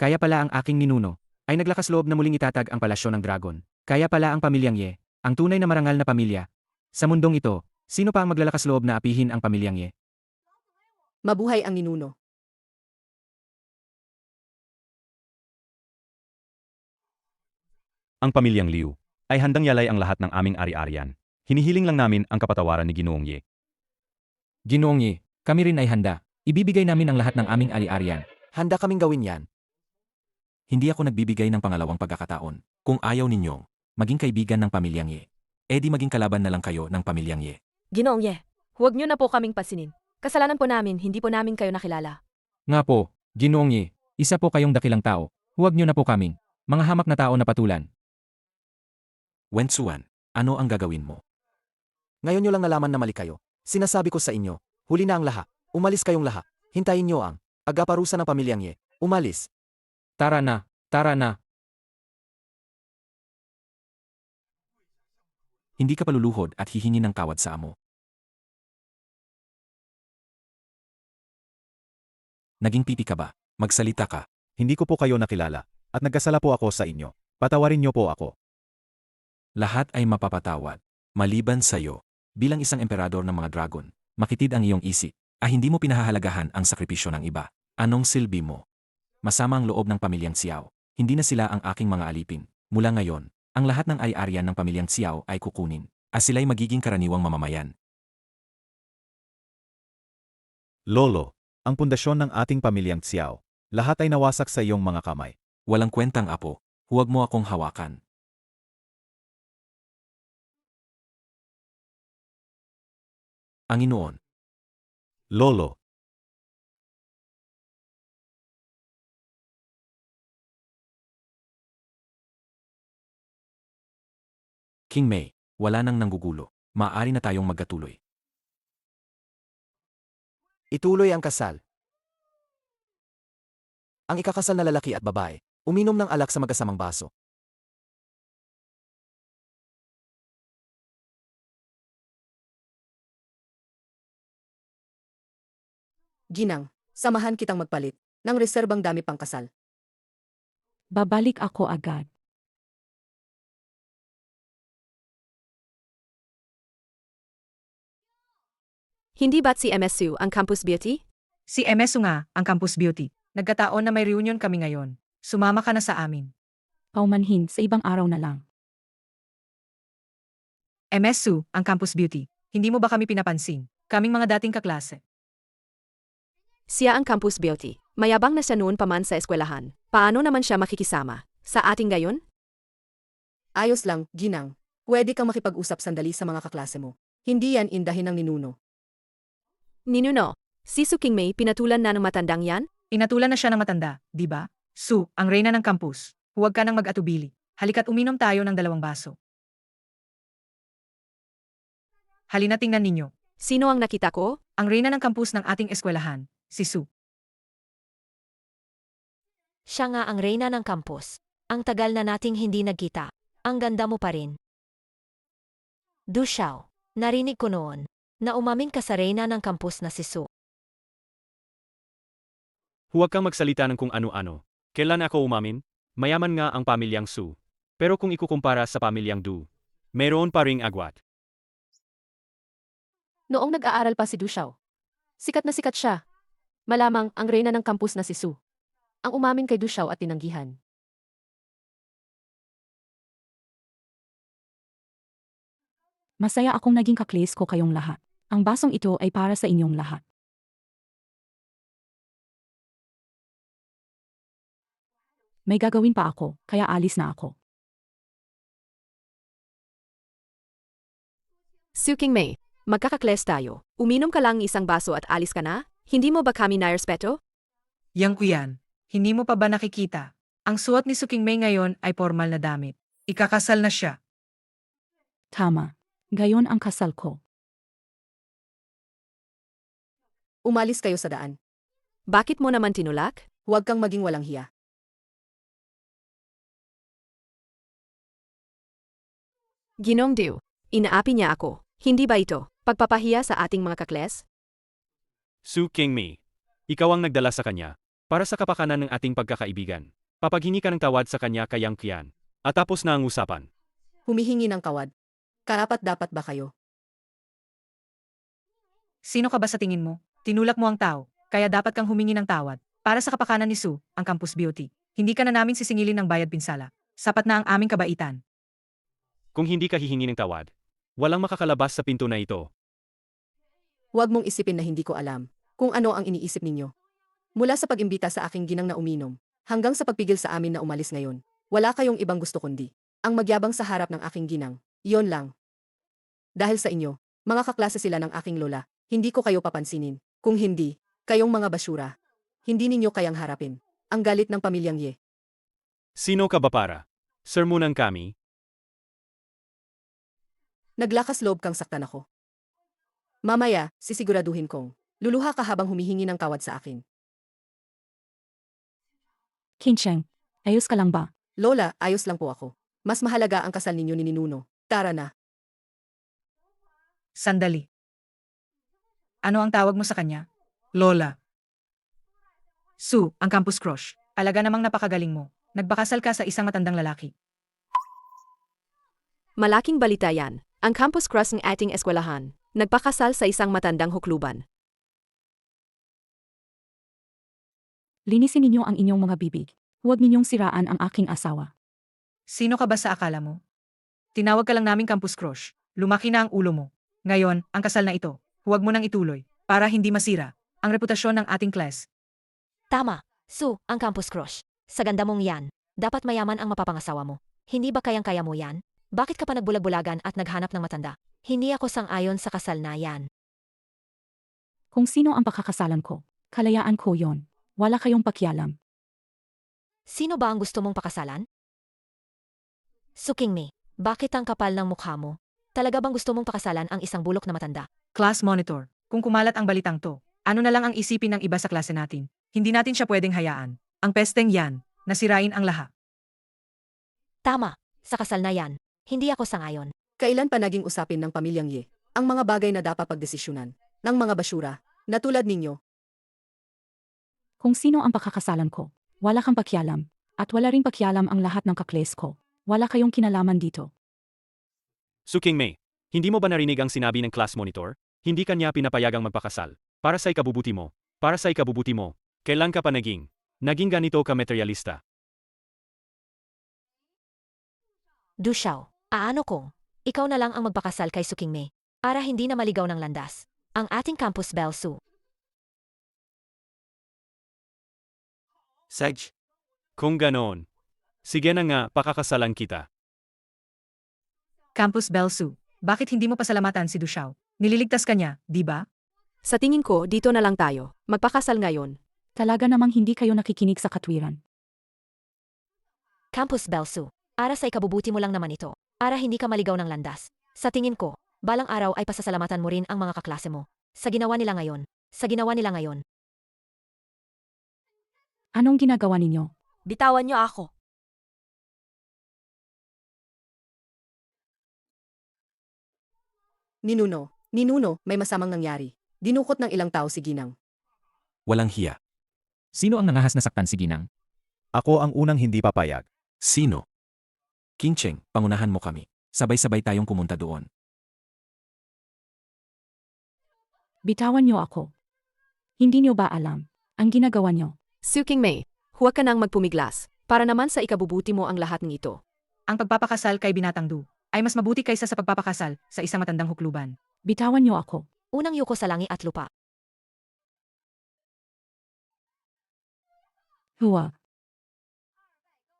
Kaya pala ang aking ninuno ay naglakas loob na muling itatag ang palasyo ng dragon. Kaya pala ang pamilyang Ye, ang tunay na marangal na pamilya. Sa mundong ito, sino pa ang maglalakas loob na apihin ang pamilyang Ye? Mabuhay ang ninuno. Ang pamilyang Liu ay handang yalay ang lahat ng aming ari-arian. Hinihiling lang namin ang kapatawaran ni Ginoong Ye. Ginoong Ye, kami rin ay handa. Ibibigay namin ang lahat ng aming ari-arian. Handa kaming gawin yan. Hindi ako nagbibigay ng pangalawang pagkakataon. Kung ayaw ninyong maging kaibigan ng pamilyang Ye, edi maging kalaban na lang kayo ng pamilyang Ye. Ginoong Ye, huwag niyo na po kaming pasinin. Kasalanan po namin, hindi po namin kayo nakilala. Nga po, Ginoong Ye, isa po kayong dakilang tao. Huwag niyo na po kaming mga hamak na tao na patulan. Wensuan, ano ang gagawin mo? Ngayon nyo lang nalaman na mali kayo. Sinasabi ko sa inyo, huli na ang lahat. Umalis kayong lahat. Hintayin niyo ang agaparusa ng pamilyang Ye. Umalis. Tara na, tara na. Hindi ka paluluhod at hihingi ng tawad sa amo. Naging pipi ka ba? Magsalita ka. Hindi ko po kayo nakilala, at nagkasala po ako sa inyo. Patawarin niyo po ako. Lahat ay mapapatawad. Maliban sa iyo. Bilang isang emperador ng mga dragon, makitid ang iyong isip, hindi mo pinahahalagahan ang sakripisyo ng iba. Anong silbi mo? Masama ang loob ng pamilyang Xiao. Hindi na sila ang aking mga alipin. Mula ngayon, ang lahat ng ari-arian ng pamilyang Xiao ay kukunin, sila'y magiging karaniwang mamamayan. Lolo, ang pundasyon ng ating pamilyang Xiao. Lahat ay nawasak sa iyong mga kamay. Walang kwentang apo. Huwag mo akong hawakan. Panginoon. Lolo, King Mei, wala nang nanggugulo. Maaari na tayong magkatuloy. Ituloy ang kasal. Ang ikakasal na lalaki at babae, uminom ng alak sa magkasamang baso. Ginang, samahan kitang magpalit ng reserbang dami pang kasal. Babalik ako agad. Hindi ba't si MSU ang Campus Beauty? Si MSU nga, ang Campus Beauty. Nagkataon na may reunion kami ngayon. Sumama ka na sa amin. Paumanhin sa ibang araw na lang. MSU, ang Campus Beauty. Hindi mo ba kami pinapansin? Kaming mga dating kaklase. Siya ang Campus Beauty. Mayabang na siya noon pa man sa eskwelahan. Paano naman siya makikisama? Sa ating gayon? Ayos lang, Ginang. Pwede kang makipag-usap sandali sa mga kaklase mo. Hindi yan indahin ng ninuno. Ninuno, si Su King Mei pinatulan na ng matandang yan? Pinatulan na siya ng matanda, di ba? Su, ang reyna ng campus. Huwag ka nang mag-atubili. Halika't uminom tayo ng 2 baso. Halina tingnan ninyo. Sino ang nakita ko? Ang reyna ng campus ng ating eskwelahan, si Su. Siya nga ang reyna ng campus. Ang tagal na nating hindi nagkita. Ang ganda mo pa rin. Du Xiao, narinig ko noon na umamin ka sa reyna ng campus na si Su. Huwag kang magsalita ng kung ano-ano. Kailan ako umamin? Mayaman nga ang pamilyang Su. Pero kung ikukumpara sa pamilyang Du, mayroon pa ring agwat. Noong nag-aaral pa si Du Xiao, sikat na sikat siya. Malamang ang reyna ng campus na si Su ang umamin kay Du Xiao at tinanggihan. Masaya akong naging kakles ko kayong lahat. Ang basong ito ay para sa inyong lahat. May gagawin pa ako, kaya alis na ako. Su King Mei, magkakakles tayo. Uminom ka lang isang baso at alis ka na? Hindi mo ba kami narespeto? Yang ko yan. Hindi mo pa ba nakikita? Ang suot ni Su King Mei ngayon ay formal na damit. Ikakasal na siya. Tama. Gayon ang kasal ko. Umalis kayo sa daan. Bakit mo naman tinulak? Huwag kang maging walang hiya. Ginong Diu, inaapi niya ako. Hindi ba ito pagpapahiya sa ating mga kakles? Su King Mei, ikaw ang nagdala sa kanya para sa kapakanan ng ating pagkakaibigan. Papaghingi ka ng tawad sa kanya kayang kiyan. At tapos na ang usapan. Humihingi ng tawad. Karapat-dapat ba kayo? Sino ka ba sa tingin mo? Tinulak mo ang tao, kaya dapat kang humingi ng tawad. Para sa kapakanan ni Su, ang Campus Beauty. Hindi ka na namin sisingilin ng bayad pinsala. Sapat na ang aming kabaitan. Kung hindi ka hihingi ng tawad, walang makakalabas sa pinto na ito. Huwag mong isipin na hindi ko alam kung ano ang iniisip ninyo. Mula sa pag-imbita sa aking ginang na uminom, hanggang sa pagpigil sa amin na umalis ngayon, wala kayong ibang gusto kundi ang magyabang sa harap ng aking ginang. Iyon lang. Dahil sa inyo, mga kaklase sila ng aking lola, hindi ko kayo papansinin. Kung hindi, kayong mga basura. Hindi ninyo kayang harapin ang galit ng pamilyang Ye. Sino ka ba para? Sermonan kami? Naglakas loob kang saktan ako. Mamaya, sisiguraduhin kong Luluha ka habang humihingi ng tawad sa akin. Kincheng, ayos ka lang ba? Lola, ayos lang po ako. Mas mahalaga ang kasal ninyo ni Ninuno. Tara na. Sandali. Ano ang tawag mo sa kanya? Lola. Sue, ang campus crush. Alaga namang napakagaling mo. Nagbakasal ka sa isang matandang lalaki. Malaking balita yan. Ang campus crush ng ating eskwelahan. Nagpakasal sa isang matandang hukluban. Linisin ninyo ang inyong mga bibig. Huwag ninyong siraan ang aking asawa. Sino ka ba sa akala mo? Tinawag ka lang naming campus crush. Lumaki na ang ulo mo. Ngayon, ang kasal na ito, huwag mo nang ituloy para hindi masira ang reputasyon ng ating class. Tama, Sue, ang campus crush. Sa ganda mong yan, dapat mayaman ang mapapangasawa mo. Hindi ba kayang-kaya mo yan? Bakit ka pa nagbulag-bulagan at naghanap ng matanda? Hindi ako sang-ayon sa kasal na yan. Kung sino ang pakakasalan ko, kalayaan ko yon. Wala kayong pakialam. Sino ba ang gusto mong pakasalan? Suking Me, bakit ang kapal ng mukha mo? Talaga bang gusto mong pakasalan ang isang bulok na matanda? Class monitor, kung kumalat ang balitang to, ano na lang ang isipin ng iba sa klase natin? Hindi natin siya pwedeng hayaan. Ang pesteng yan, nasirain ang lahat. Tama, sa kasal na yan, hindi ako sangayon. Kailan pa naging usapin ng pamilyang Ye ang mga bagay na dapat pagdesisyonan ng mga basura na tulad ninyo? Kung sino ang pakakasalan ko, wala kang pakialam. At wala ring pakialam ang lahat ng kakles ko. Wala kayong kinalaman dito. Suking May, hindi mo ba narinig ang sinabi ng class monitor? Hindi kanya pinapayagang magpakasal. Para sa ikabubuti mo. Para sa ikabubuti mo. Kailan ka pa naging ganito ka materialista? Du Xiao, aano kung ikaw na lang ang magpakasal kay Suking Me para hindi na maligaw ng landas ang ating campus belle Sue. Sej. Kung ganoon. Sige na nga, pakakasalan kita. Campus belle Sue, bakit hindi mo pasalamatan si Du Xiao? Nililigtas ka niya, di ba? Sa tingin ko, dito na lang tayo. Magpakasal ngayon. Talaga namang hindi kayo nakikinig sa katwiran. Campus belle Sue, para sa ikabubuti mo lang naman ito, para hindi ka maligaw ng landas. Sa tingin ko, balang araw ay pasasalamatan mo rin ang mga kaklase mo. Sa ginawa nila ngayon. Sa ginawa nila ngayon. Anong ginagawa ninyo? Bitawan niyo ako. Ninuno, may masamang nangyari. Dinukot ng ilang tao si Ginang. Walang hiya. Sino ang nangahas na saktan si Ginang? Ako ang unang hindi papayag. Sino? Kincheng, pangunahan mo kami. Sabay-sabay tayong pumunta doon. Bitawan niyo ako. Hindi niyo ba alam ang ginagawa niyo? Suking May, huwag ka nang magpumiglas. Para naman sa ikabubuti mo ang lahat ng ito. Ang pagpapakasal kay Binatang Du ay mas mabuti kaysa sa pagpapakasal sa isang matandang hukluban. Bitawan niyo ako. Unang yuko sa langit at lupa. Huwag.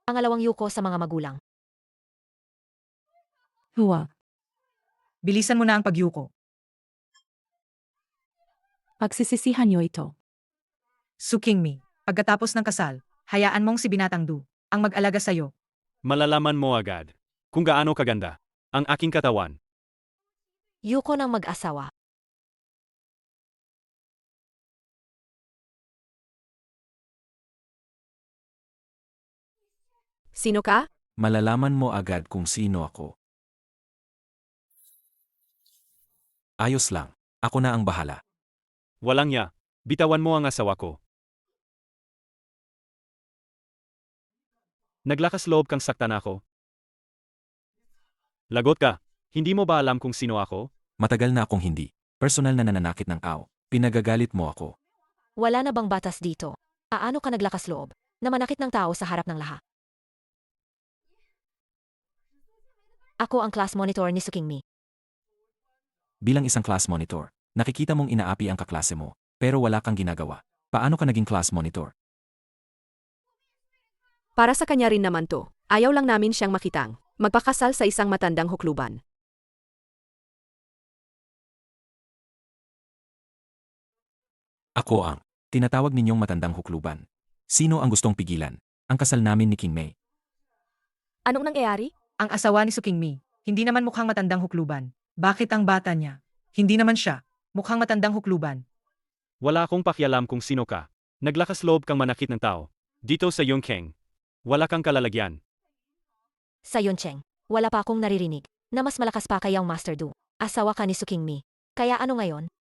Pangalawang yuko sa mga magulang. Huwag. Bilisan mo na ang pagyuko. Pagsisisihan niyo ito. Suking Me, pagkatapos ng kasal, hayaan mong si Binatang Du ang mag-alaga sa'yo. Malalaman mo agad kung gaano kaganda ang aking katawan. Yuko ng mag-asawa. Sino ka? Malalaman mo agad kung sino ako. Ayos lang. Ako na ang bahala. Walang ya. Bitawan mo ang asawa ko. Naglakas loob kang saktan ako. Lagot ka. Hindi mo ba alam kung sino ako? Matagal na akong hindi. Personal na nananakit ng aw. Pinagagalit mo ako. Wala na bang batas dito? Aano ka naglakas loob na manakit ng tao sa harap ng lahat? Ako ang class monitor ni Suking Me. Bilang isang class monitor, nakikita mong inaapi ang kaklase mo, pero wala kang ginagawa. Paano ka naging class monitor? Para sa kanya rin naman to. Ayaw lang namin siyang makitang magpakasal sa isang matandang hukluban. Ako ang tinatawag ninyong matandang hukluban. Sino ang gustong pigilan ang kasal namin ni King May? Anong nangyayari? Ang asawa ni Suking Me, hindi naman mukhang matandang hukluban. Bakit ang bata niya? Hindi naman siya mukhang matandang hukluban. Wala akong pakialam kung sino ka. Naglakas loob kang manakit ng tao. Dito sa Yongkeng. Wala kang kalalagyan. Sa Yuncheng, wala pa akong naririnig na mas malakas pa kay ang Master Du. Asawa ka ni Su Qingmi. Kaya ano ngayon?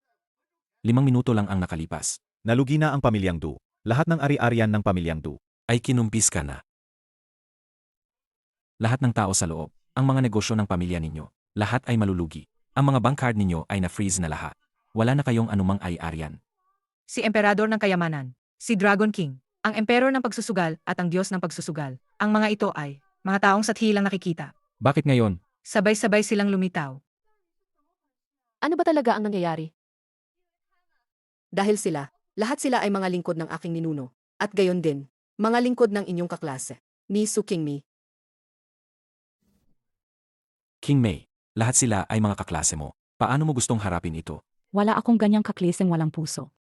5 minuto lang ang nakalipas. Nalugi na ang pamilyang Du. Lahat ng ari-arian ng pamilyang Du. Ay kinumpis ka na. Lahat ng tao sa loob, ang mga negosyo ng pamilya ninyo, lahat ay malulugi. Ang mga bank card ninyo ay na-freeze na lahat. Wala na kayong anumang ari-arian. Si Emperador ng Kayamanan, si Dragon King, ang Emperor ng Pagsusugal at ang Diyos ng Pagsusugal. Ang mga ito ay mga taong sathilang nakikita. Bakit ngayon? Sabay-sabay silang lumitaw. Ano ba talaga ang nangyayari? Dahil lahat sila ay mga lingkod ng aking ninuno. At gayon din, mga lingkod ng inyong kaklase, ni Su Qingmi. King Mei, lahat sila ay mga kaklase mo. Paano mo gustong harapin ito? Wala akong ganyang kakliseng walang puso.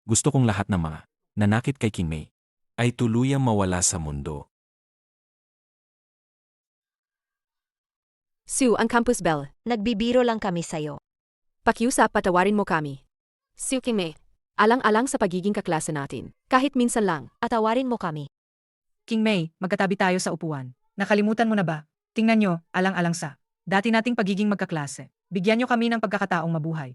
Gusto kong lahat ng mga nanakit kay King Mei ay tuluyang mawala sa mundo. Sue, ang Campus Bell. Nagbibiro lang kami sa'yo. Pakiusap, patawarin mo kami. Sue Qingmei, alang-alang sa pagiging kaklase natin. Kahit minsan lang. Atawarin mo kami. King Mei, magkatabi tayo sa upuan. Nakalimutan mo na ba? Tingnan nyo, alang-alang sa dati nating pagiging magkaklase. Bigyan nyo kami ng pagkakataong mabuhay.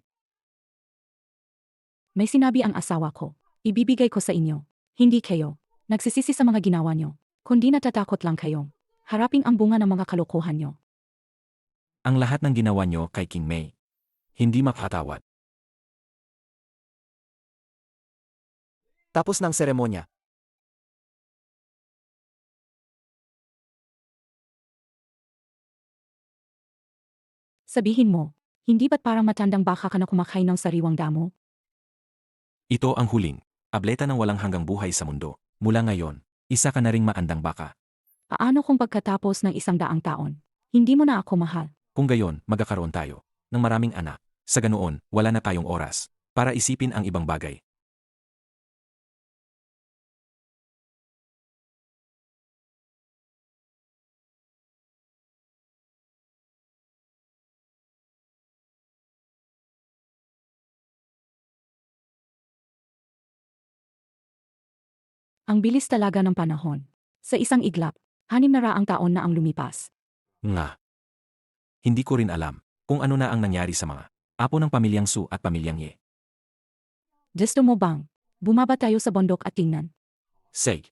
May sinabi ang asawa ko. Ibibigay ko sa inyo. Hindi kayo. Nagsisisi sa mga ginawa nyo. Kundi natatakot lang kayo. Harapin ang bunga ng mga kalokohan nyo. Ang lahat ng ginawa nyo kay King Mei, hindi makatawad. Tapos ng seremonya, Sabihin mo, hindi ba't parang matandang baka ka na kumakain ng sariwang damo? Ito ang huling ableta ng walang hanggang buhay sa mundo. Mula ngayon, isa ka na ring maandang baka. Paano kung pagkatapos ng 100 taon, hindi mo na ako mahal? Kung gayon, magkakaroon tayo ng maraming anak. Sa ganoon, wala na tayong oras para isipin ang ibang bagay. Ang bilis talaga ng panahon. Sa isang iglap, 6 na raang taon na ang lumipas. Nga. Hindi ko rin alam kung ano na ang nangyari sa mga apo ng pamilyang Su at pamilyang Ye. Gusto mo bang bumaba tayo sa bundok at tingnan? Say,